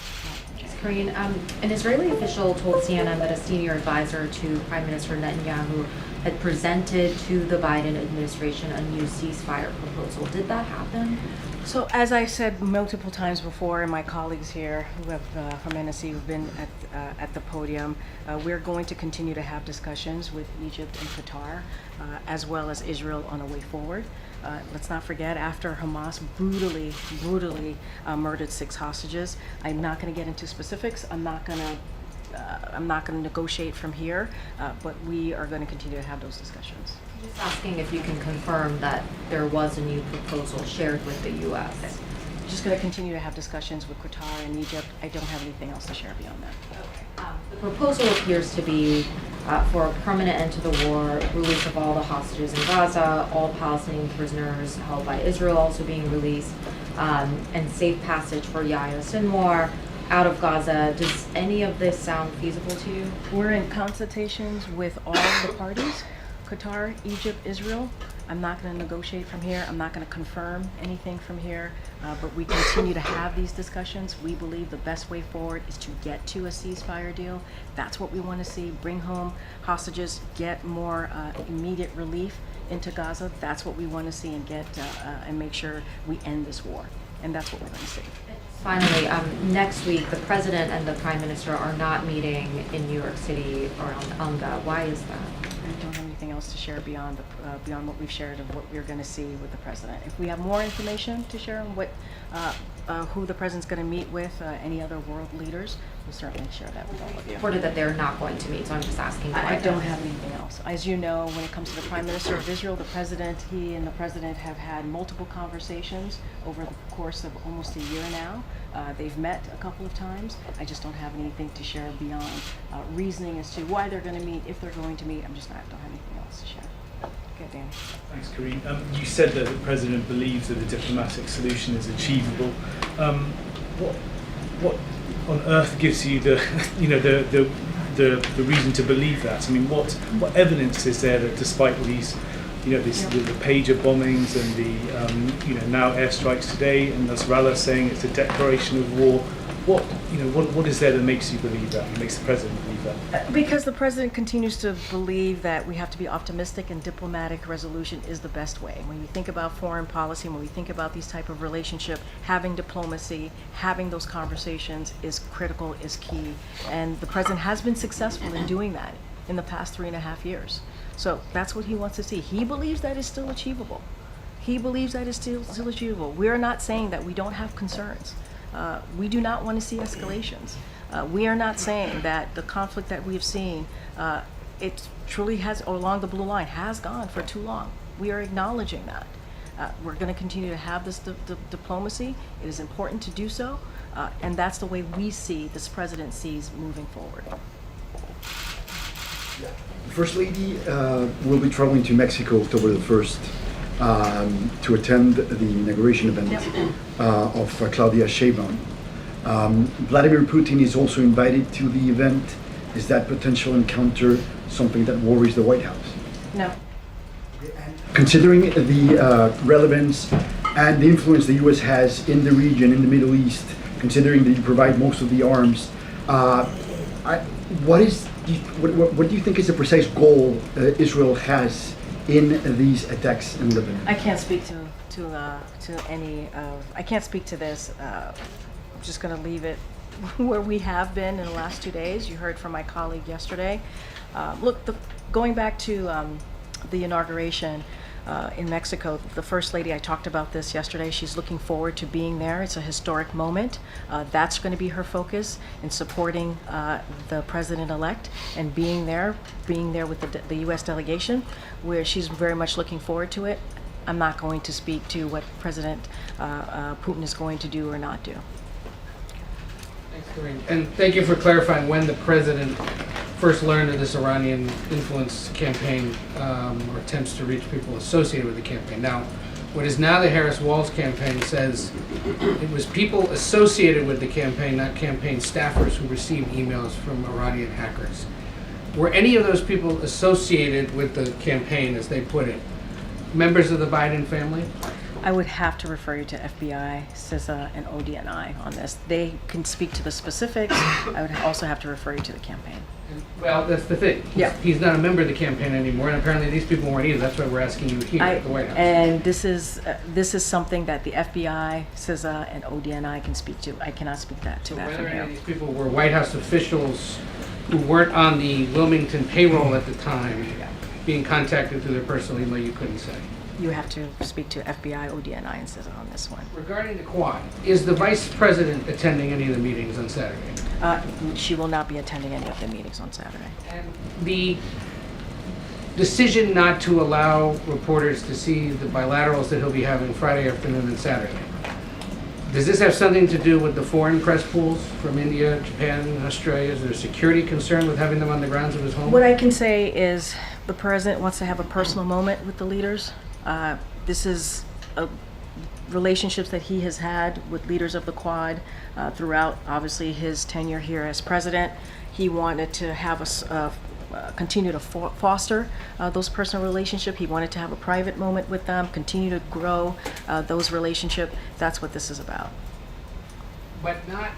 Karine, an Israeli official told CNN that a senior advisor to Prime Minister Netanyahu had presented to the Biden administration a new ceasefire proposal. Did that happen? So as I said multiple times before, and my colleagues here who have from NSC who've been at the podium, we're going to continue to have discussions with Egypt and Qatar, as well as Israel on a way forward. Let's not forget, after Hamas brutally murdered 6 hostages, I'm not going to get into specifics. I'm not going to negotiate from here, but we are going to continue to have those discussions. Just asking if you can confirm that there was a new proposal shared with the U.S. I'm just going to continue to have discussions with Qatar and Egypt. I don't have anything else to share beyond that. The proposal appears to be for a permanent end to the war, release of all the hostages in Gaza, all Palestinian prisoners held by Israel also being released, and safe passage for Yahya Sinwar out of Gaza. Does any of this sound feasible to you? We're in consultations with all of the parties, Qatar, Egypt, Israel. I'm not going to negotiate from here. I'm not going to confirm anything from here, but we continue to have these discussions. We believe the best way forward is to get to a ceasefire deal. That's what we want to see. Bring home hostages, get more immediate relief into Gaza. That's what we want to see, and get and make sure we end this war. And that's what we're going to see. Finally, next week, the president and the prime minister are not meeting in New York City or on UNGA. Why is that? I don't have anything else to share beyond what we've shared of what we're going to see with the president. If we have more information to share on who the president's going to meet with, any other world leaders, we'll certainly share that with all of you. Reported that they're not going to meet, so I'm just asking. I don't have anything else. As you know, when it comes to the Prime Minister of Israel, he and the president have had multiple conversations over the course of almost a year now. They've met a couple of times. I just don't have anything to share beyond reasoning as to why they're going to meet, if they're going to meet. I don't have anything else to share. Okay, Danny. Thanks, Karine. You said that the president believes that a diplomatic solution is achievable. What on earth gives you the reason to believe that? I mean, what evidence is there that despite all these, the pager bombings and the now airstrikes today, and Nasrallah saying it's a declaration of war, what is there that makes you believe that? Makes the president believe that? Because the president continues to believe that we have to be optimistic, and diplomatic resolution is the best way. When we think about foreign policy, when we think about these type of relationship, having diplomacy, having those conversations is critical, is key. And the president has been successful in doing that in the past 3.5 years. So that's what he wants to see. He believes that is still achievable. He believes that is still achievable. We are not saying that we don't have concerns. We do not want to see escalations. We are not saying that the conflict that we have seen, it truly has, along the blue line, has gone for too long. We are acknowledging that. We're going to continue to have this diplomacy. It is important to do so, and that's the way this president sees moving forward. The First Lady will be traveling to Mexico October the 1st to attend the inauguration event of Claudia Sheinbaum. Vladimir Putin is also invited to the event. Is that potential encounter something that worries the White House? No. Considering the relevance and the influence the U.S. has in the region, in the Middle East, considering that you provide most of the arms, what is what do you think is the precise goal Israel has in these attacks in Lebanon? I can't speak to any of. I can't speak to this. I'm just going to leave it where we have been in the last 2 days. You heard from my colleague yesterday. Look, going back to the inauguration in Mexico, the First Lady, I talked about this yesterday. She's looking forward to being there. It's a historic moment. That's going to be her focus in supporting the president-elect and being there with the U.S. delegation, where she's very much looking forward to it. I'm not going to speak to what President Putin is going to do or not do. Thanks, Karine. And thank you for clarifying when the president first learned of this Iranian influence campaign or attempts to reach people associated with the campaign. Now, what is now the Harris-Walz campaign says it was people associated with the campaign, not campaign staffers, who received emails from Iranian hackers. Were any of those people associated with the campaign, as they put it, members of the Biden family? I would have to refer you to FBI, CISA, and ODNI on this. They can speak to the specifics. I would also have to refer you to the campaign. Well, that's the thing. Yeah. He's not a member of the campaign anymore, and apparently these people weren't either. That's why we're asking you here at the White House. And this is something that the FBI, CISA, and ODNI can speak to. I cannot speak to that So from whether any here. of these people were White House officials who weren't on the Wilmington payroll at the time, being contacted through their personal email, you couldn't say. You have to speak to FBI, ODNI, and CISA on this one. Regarding the Quad, is the Vice President attending any of the meetings on Saturday? She will not be attending any of the meetings on Saturday. And the decision not to allow reporters to see the bilaterals that he'll be having Friday afternoon and Saturday, does this have something to do with the foreign press pools from India, Japan, and Australia? Is there a security concern with having them on the grounds of his home? What I can say is the president wants to have a personal moment with the leaders. This is relationships that he has had with leaders of the Quad throughout, obviously, his tenure here as president. He wanted to have continue to foster those personal relationships. He wanted to have a private moment with them, continue to grow those relationships. That's what this is about. But not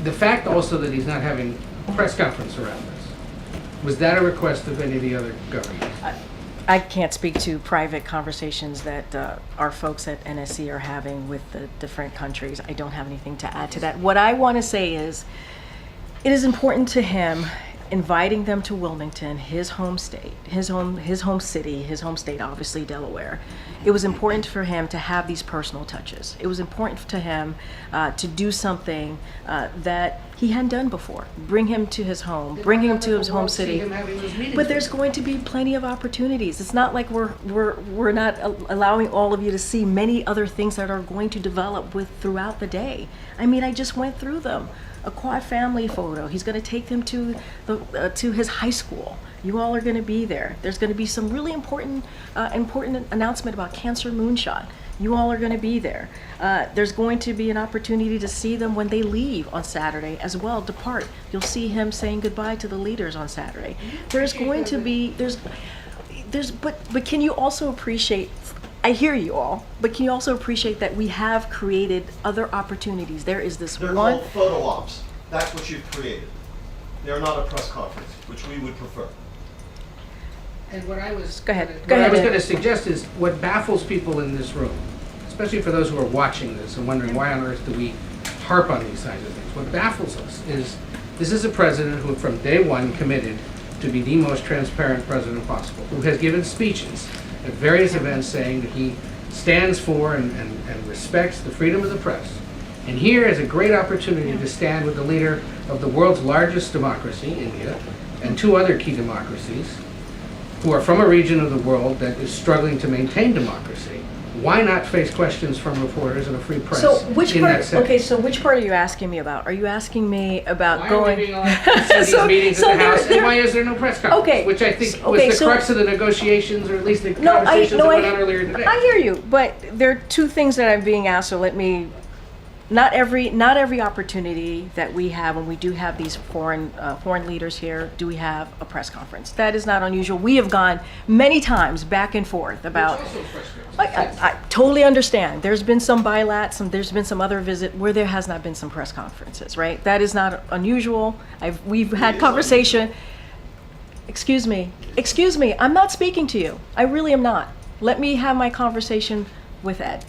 the fact also that he's not having a press conference around this. Was that a request of any of the other governments? I can't speak to private conversations that our folks at NSC are having with the different countries. I don't have anything to add to that. What I want to say is, it is important to him inviting them to Wilmington, his home state, his home city, his home state, obviously Delaware. It was important for him to have these personal touches. It was important to him to do something that he hadn't done before. Bring him to his home, bring him to his home city. But there's going to be plenty of opportunities. It's not like we're not allowing all of you to see many other things that are going to develop throughout the day. I mean, I just went through them. A Quad family photo. He's going to take them to his high school. You all are going to be there. There's going to be some really important announcement about Cancer Moonshot. You all are going to be there. There's going to be an opportunity to see them when they leave on Saturday as well, depart. You'll see him saying goodbye to the leaders on Saturday. There's going to be, but can you also appreciate, I hear you all, but can you also appreciate that we have created other opportunities? There is this They're one. called photo ops. That's what you've created. They're not a press conference, which we would prefer. And what I was Go ahead. What I was going to suggest is what baffles people in this room, especially for those who are watching this and wondering why on earth do we harp on these kinds of things. What baffles us is this is a president who from day one committed to be the most transparent president possible, who has given speeches at various events saying that he stands for and respects the freedom of the press. And here is a great opportunity to stand with the leader of the world's largest democracy, India, and two other key democracies, who are from a region of the world that is struggling to maintain democracy. Why not face questions from reporters and a free press So which in part? that setting? Okay, so which part are you asking me about? Are you asking me about Why going? are we being allowed to see these meetings at the House, and why is there no press conference? Okay, Which I think was okay, the so- crux of the negotiations, or at least the conversations that went on earlier today. I hear you, but there are two things that I'm being asked, so let me not every opportunity that we have when we do have these foreign leaders here do we have a press conference. That is not unusual. We have gone many times back and forth about. I totally understand. There's been some there's been some other visit where there has not been some press conferences, right? That is not unusual. We've had conversation. Excuse me. I'm not speaking to you. I really am not. Let me have my conversation with Ed.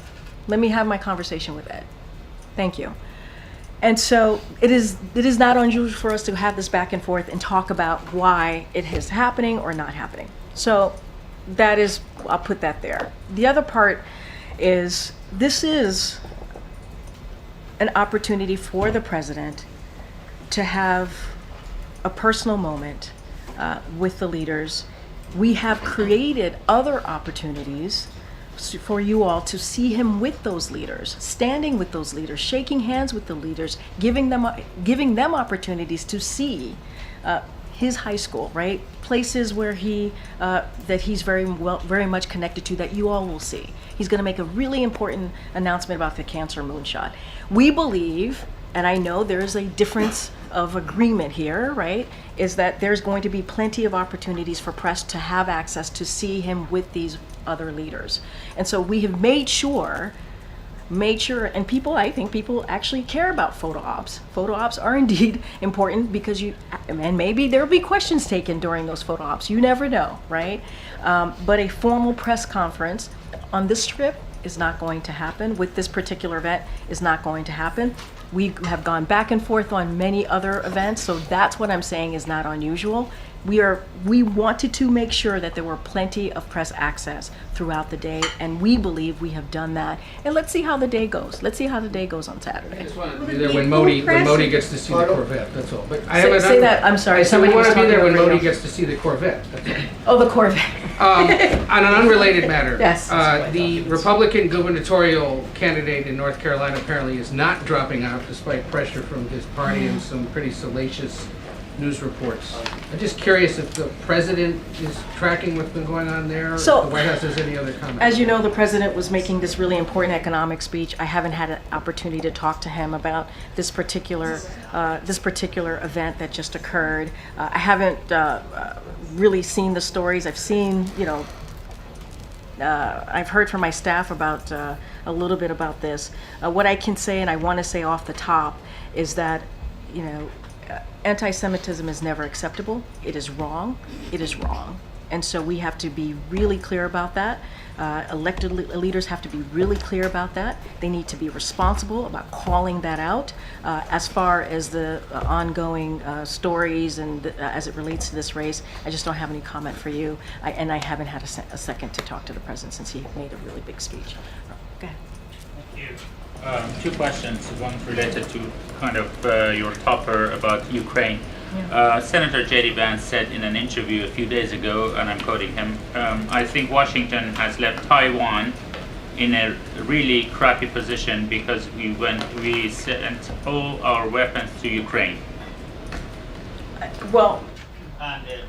Thank you. And so it is not unusual for us to have this back and forth and talk about why it is happening or not happening. So that is, I'll put that there. The other part is this is an opportunity for the president to have a personal moment with the leaders. We have created other opportunities for you all to see him with those leaders, standing with those leaders, shaking hands with the leaders, giving them opportunities to see his high school, right? Places where that he's very much connected to, that you all will see. He's going to make a really important announcement about the cancer moonshot. We believe, and I know there is a difference of agreement here, right, is that there's going to be plenty of opportunities for press to have access to see him with these other leaders. And so we have made sure, and I think people actually care about photo ops. Photo ops are indeed important because and maybe there'll be questions taken during those photo ops. You never know, right? But a formal press conference on this trip is not going to happen. With this particular event, is not going to happen. We have gone back and forth on many other events, so that's what I'm saying is not unusual. We wanted to make sure that there were plenty of press access throughout the day, and we believe we have done that. And let's see how the day goes. Let's see how the day goes on Saturday. I just want to be there when Modi gets to see the Corvette, that's all. But Say that, I'm sorry. Somebody want to be there when Modi radio. gets to see the Corvette, that's all. Oh, the Corvette. On an unrelated matter, Yes. The Republican gubernatorial candidate in North Carolina apparently is not dropping out despite pressure from his party and some pretty salacious news reports. I'm just curious if the president is tracking what's been going on there, or So, if the White House has any other comments. As you know, the president was making this really important economic speech. I haven't had an opportunity to talk to him about this particular event that just occurred. I haven't really seen the stories. I've seen, I've heard from my staff about a little bit about this. What I can say, and I want to say off the top, is that, anti-Semitism is never acceptable. It is wrong. It is wrong. And so we have to be really clear about that. Elected leaders have to be really clear about that. They need to be responsible about calling that out. As far as the ongoing stories and as it relates to this race, I just don't have any comment for you. And I haven't had a second to talk to the president since he made a really big speech. Go ahead. Thank you. Two questions, one related to kind of your topper about Ukraine. Yeah. Senator J.D. Vance said in an interview a few days ago, and I'm quoting him, I think Washington has left Taiwan in a really crappy position because we sent all our weapons to Ukraine. Well,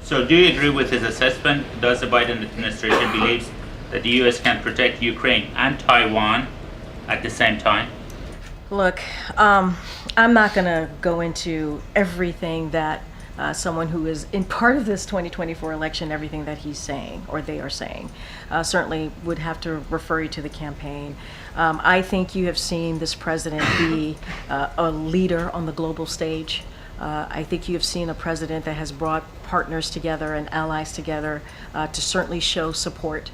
so do you agree with his assessment? Does the Biden administration believes that the U.S. can protect Ukraine and Taiwan at the same time? Look, I'm not going to go into everything that someone who is in part of this 2024 election, everything that he's saying or they are saying. Certainly would have to refer you to the campaign. I think you have seen this president be a leader on the global stage. I think you have seen a president that has brought partners together and allies together to certainly show support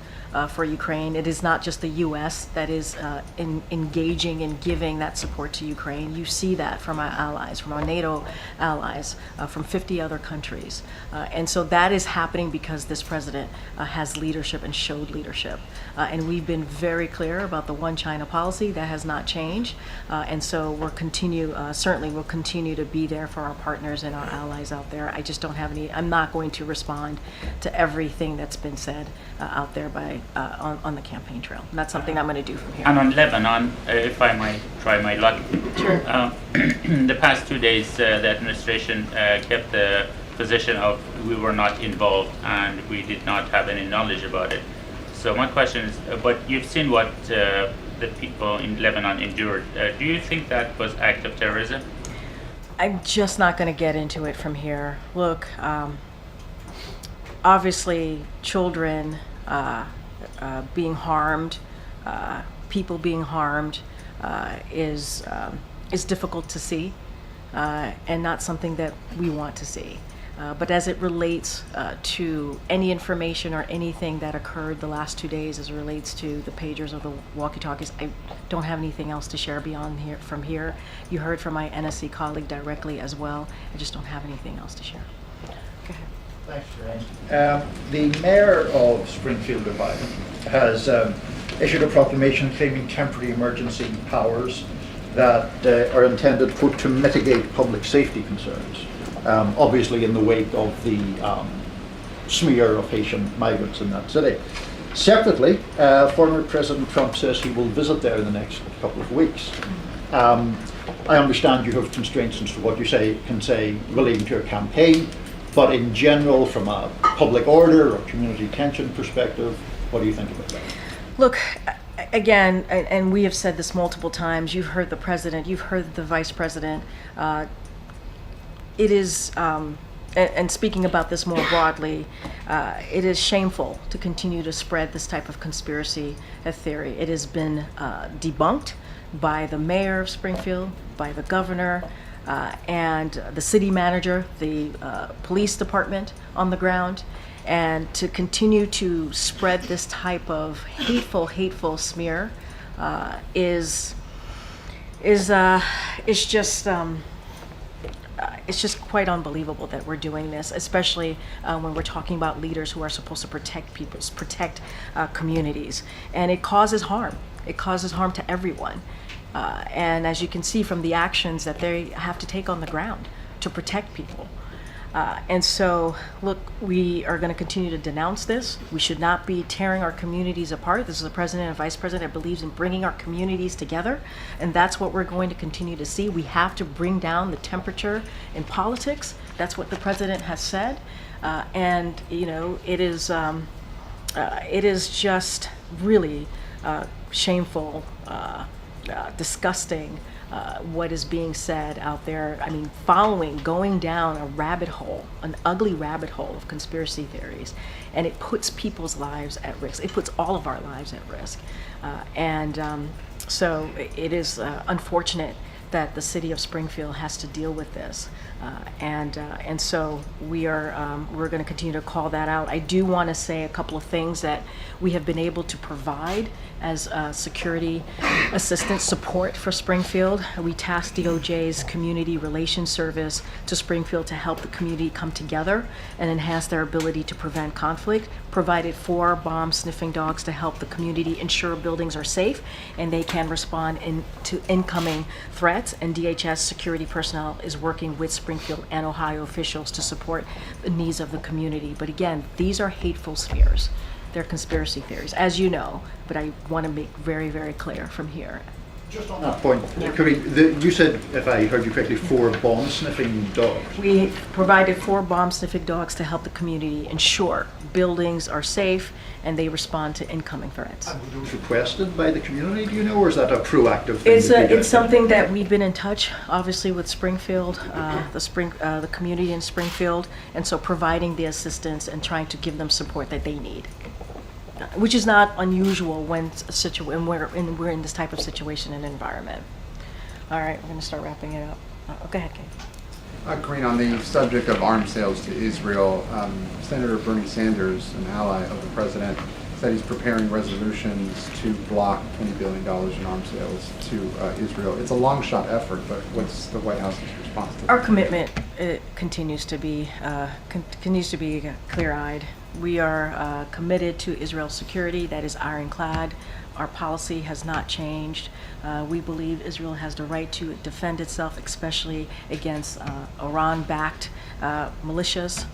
for Ukraine. It is not just the U.S. that is engaging and giving that support to Ukraine. You see that from our allies, from our NATO allies, from 50 other countries. And so that is happening because this president has leadership and showed leadership. And we've been very clear about the one China policy. That has not changed. And so we'll continue to be there for our partners and our allies out there. I just don't have I'm not going to respond to everything that's been said out there on the campaign trail. And that's something I'm going to do from here. And on Lebanon, if I might try my luck. Sure. The past 2 days, the administration kept the position of we were not involved and we did not have any knowledge about it. So my question is, but you've seen what the people in Lebanon endured. Do you think that was act of terrorism? I'm just not going to get into it from here. Look, obviously, children being harmed, people being harmed, is difficult to see, and not something that we want to see. But as it relates to any information or anything that occurred the last 2 days, as it relates to the pagers or the walkie-talkies, I don't have anything else to share beyond here. From here, you heard from my NSC colleague directly as well. I just don't have anything else to share. Go ahead. Thanks, Karine. The mayor of Springfield, Biden, has issued a proclamation claiming temporary emergency powers that are intended to mitigate public safety concerns. Obviously in the wake of the smear of Haitian migrants in that city. Separately, former President Trump says he will visit there in the next couple of weeks. I understand you have constraints as to what you can say relating to your campaign, but in general, from a public order or community tension perspective, what do you think about that? Look, again, and we have said this multiple times, you've heard the president, you've heard the vice president. It is, and speaking about this more broadly, it is shameful to continue to spread this type of conspiracy theory. It has been debunked by the mayor of Springfield, by the governor, and the city manager, the police department on the ground. And to continue to spread this type of hateful smear is it's just quite unbelievable that we're doing this, especially when we're talking about leaders who are supposed to protect communities. And it causes harm. It causes harm to everyone. And as you can see from the actions that they have to take on the ground to protect people. And so, look, we are going to continue to denounce this. We should not be tearing our communities apart. This is a president and vice president that believes in bringing our communities together, and that's what we're going to continue to see. We have to bring down the temperature in politics. That's what the president has said, and you know, it is just really shameful, disgusting. What is being said out there. I mean, going down a rabbit hole, an ugly rabbit hole of conspiracy theories, and it puts people's lives at risk. It puts all of our lives at risk. So it is unfortunate that the city of Springfield has to deal with this. And so we're going to continue to call that out. I do want to say a couple of things that we have been able to provide as security assistance support for Springfield. We tasked DOJ's Community Relations Service to Springfield to help the community come together and enhance their ability to prevent conflict. Provided 4 bomb sniffing dogs to help the community ensure buildings are safe and they can respond to incoming threats. And DHS security personnel is working with Springfield and Ohio officials to support the needs of the community. But again, these are hateful smears. They're conspiracy theories, as you know, but I want to make very, very clear from here. Just on that point, Karine, you said, if I heard you correctly, 4 bomb-sniffing dogs. We provided 4 bomb-sniffing dogs to help the community ensure buildings are safe and they respond to incoming threats. And were those requested by the community, do you know, or is that a proactive thing? It's something that we've been in touch, obviously, with Springfield, the community in Springfield, and so providing the assistance and trying to give them support that they need. Which is not unusual when we're in this type of situation and environment. All right, we're going to start wrapping it up. Go ahead, Kate. Karine, on the subject of arms sales to Israel, Senator Bernie Sanders, an ally of the president, said he's preparing resolutions to block $20 billion in arms sales to Israel. It's a long shot effort, but what's the White House's response to that? Our commitment continues to be clear-eyed. We are committed to Israel's security. That is ironclad. Our policy has not changed. We believe Israel has the right to defend itself, especially against Iran-backed militias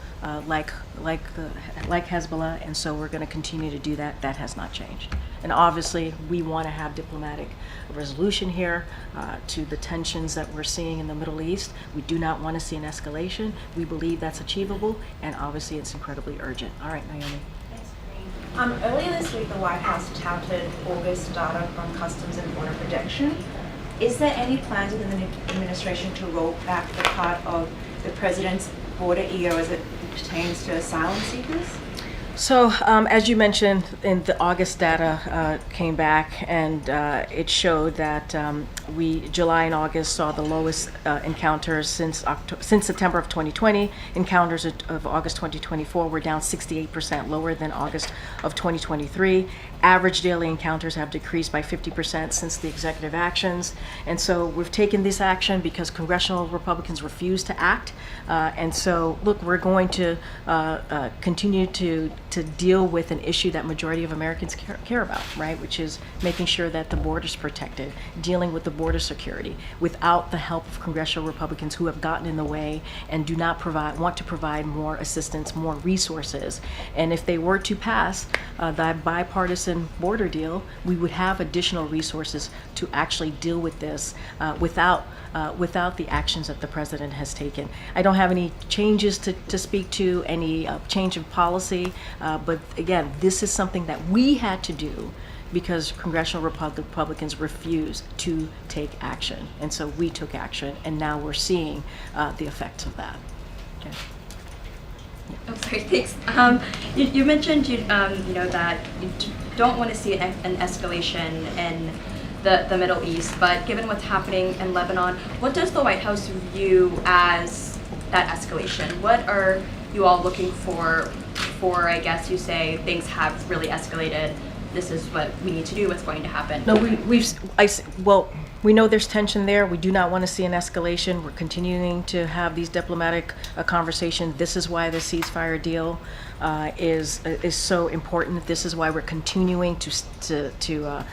like Hezbollah, and so we're going to continue to do that. That has not changed. And obviously, we want to have diplomatic resolution here to the tensions that we're seeing in the Middle East. We do not want to see an escalation. We believe that's achievable, and obviously, it's incredibly urgent. All right, Naomi. Earlier this week, the White House touted August data from Customs and Border Protection. Is there any plans within the new administration to roll back the part of the president's border EO as it pertains to asylum seekers? So, as you mentioned, in the August data came back, and it showed that July and August saw the lowest encounters since September of 2020. Encounters of August 2024 were down 68%, lower than August of 2023. Average daily encounters have decreased by 50% since the executive actions. And so we've taken this action because congressional Republicans refuse to act. And so, look, we're going to continue to deal with an issue that majority of Americans care about, right? Which is making sure that the border's protected, dealing with the border security without the help of congressional Republicans who have gotten in the way and do not want to provide more assistance, more resources. And if they were to pass that bipartisan border deal, we would have additional resources to actually deal with this without the actions that the president has taken. I don't have any changes to speak to, any change of policy, but again, this is something that we had to do because congressional Republicans refused to take action. And so we took action, and now we're seeing the effects of that. Okay. Oh, sorry, thanks. You mentioned that you don't want to see an escalation in the Middle East, but given what's happening in Lebanon, what does the White House view as that escalation? What are you all looking for, I guess you say, things have really escalated, this is what we need to do, what's going to happen? No, we know there's tension there. We do not want to see an escalation. We're continuing to have these diplomatic conversations. This is why the ceasefire deal is so important. This is why we're continuing to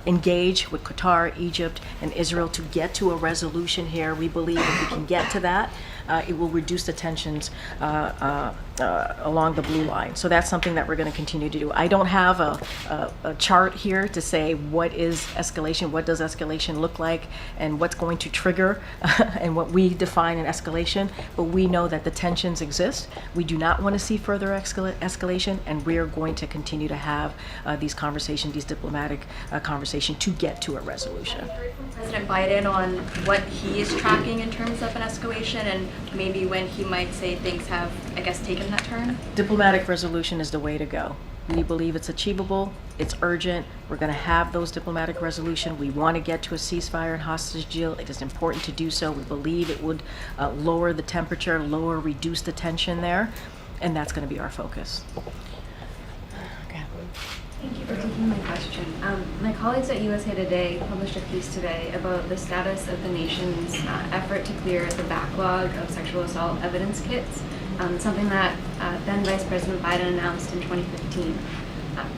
engage with Qatar, Egypt, and Israel to get to a resolution here. We believe if we can get to that, it will reduce the tensions along the blue line. So that's something that we're going to continue to do. I don't have a chart here to say what is escalation, what does escalation look like, and what's going to trigger and what we define an escalation, but we know that the tensions exist. We do not want to see further escalation, and we are going to continue to have these conversations, these diplomatic conversations to get to a resolution. President Biden on what he is tracking in terms of an escalation and maybe when he might say things have, I guess, taken that turn? Diplomatic resolution is the way to go. We believe it's achievable, it's urgent, we're going to have those diplomatic resolution. We want to get to a ceasefire and hostage deal. It is important to do so. We believe it would lower the temperature, reduce the tension there, and that's going to be our focus. Thank you for taking my question. My colleagues at USA Today published a piece today about the status of the nation's effort to clear the backlog of sexual assault evidence kits, something that then Vice President Biden announced in 2015.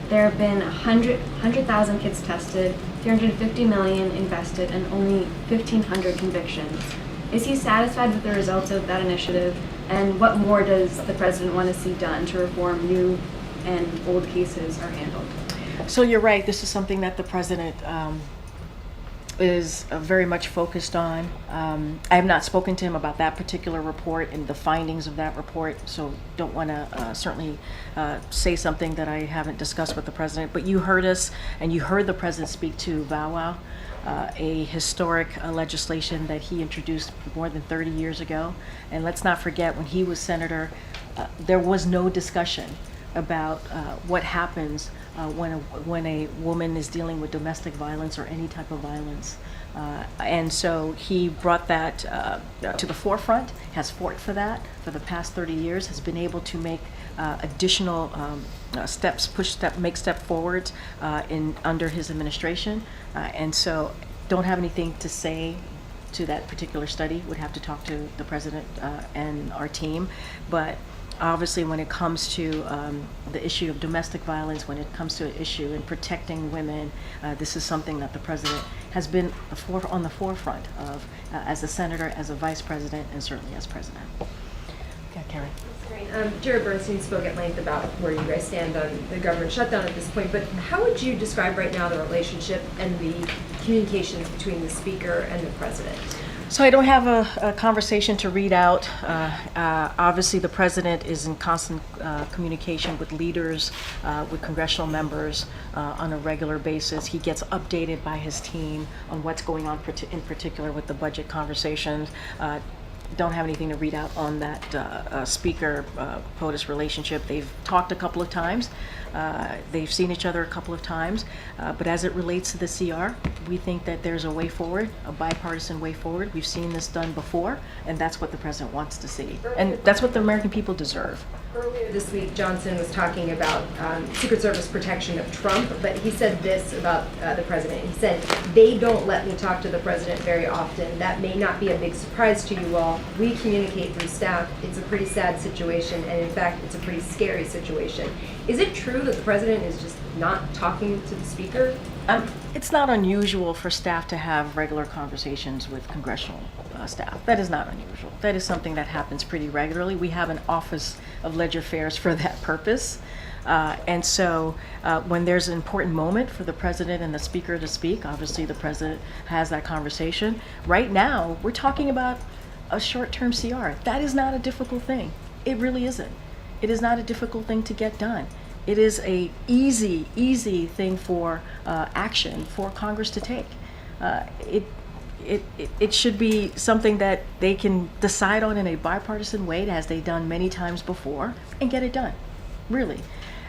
There have been 100,000 kits tested, $350 million invested, and only 1,500 convictions. Is he satisfied with the results of that initiative? And what more does the president want to see done to reform new and old cases are handled? So you're right, this is something that the president is very much focused on. I have not spoken to him about that particular report and the findings of that report, so don't want to certainly say something that I haven't discussed with the president. But you heard us, and you heard the president speak to VAWA, a historic legislation that he introduced more than 30 years ago. And let's not forget, when he was senator, there was no discussion about what happens when a woman is dealing with domestic violence or any type of violence. And so he brought that to the forefront, has fought for that for the past 30 years, has been able to make additional steps, make step forwards under his administration. And so don't have anything to say to that particular study, would have to talk to the president and our team. But obviously, when it comes to the issue of domestic violence, when it comes to an issue in protecting women, this is something that the president has been on the forefront of as a senator, as a vice president, and certainly as president. Okay, Karine. Jared Bernstein spoke at length about where you guys stand on the government shutdown at this point, but how would you describe right now the relationship and the communications between the speaker and the president? So I don't have a conversation to read out. Obviously, the president is in constant communication with leaders, with congressional members on a regular basis. He gets updated by his team on what's going on, in particular with the budget conversations. Don't have anything to read out on that Speaker-POTUS relationship. They've talked a couple of times. They've seen each other a couple of times. But as it relates to the CR, we think that there's a way forward, a bipartisan way forward. We've seen this done before, and that's what the president wants to see. And that's what the American people deserve. Earlier this week, Johnson was talking about Secret Service protection of Trump, but he said this about the president. He said, "They don't let me talk to the president very often. That may not be a big surprise to you all. We communicate through staff. It's a pretty sad situation, and in fact, it's a pretty scary situation." Is it true that the president is just not talking to the speaker? It's not unusual for staff to have regular conversations with congressional staff. That is not unusual. That is something that happens pretty regularly. We have an Office of Ledger Affairs for that purpose. And so when there's an important moment for the president and the speaker to speak, obviously the president has that conversation. Right now, we're talking about a short-term CR. That is not a difficult thing. It really isn't. It is not a difficult thing to get done. It is a easy thing for action for Congress to take. It should be something that they can decide on in a bipartisan way, as they've done many times before, and get it done, really.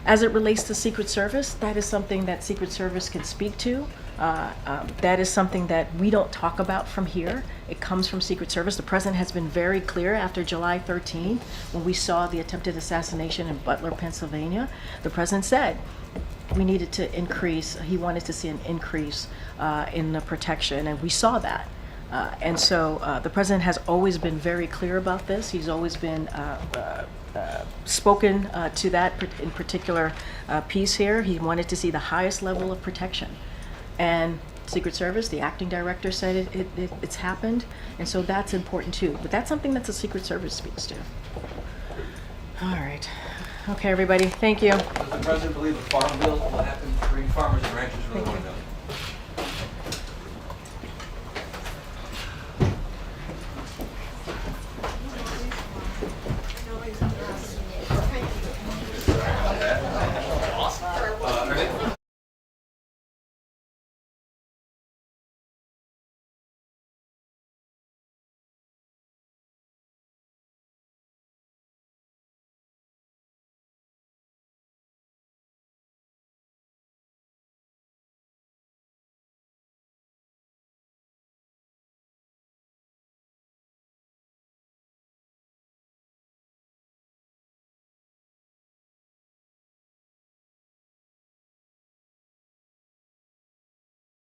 As it relates to Secret Service, that is something that Secret Service can speak to. That is something that we don't talk about from here. It comes from Secret Service. The president has been very clear after July 13th, when we saw the attempted assassination in Butler, Pennsylvania. The president said we needed to increase, he wanted to see an increase in the protection, and we saw that. And so the president has always been very clear about this. He's always been spoken to that in particular piece here. He wanted to see the highest level of protection. And Secret Service, the acting director, said it's happened. And so that's important too. But that's something that the Secret Service speaks to. All right. Okay, everybody. Thank you. Does the president believe a farm bill will happen? Green farmers and ranchers really want to know.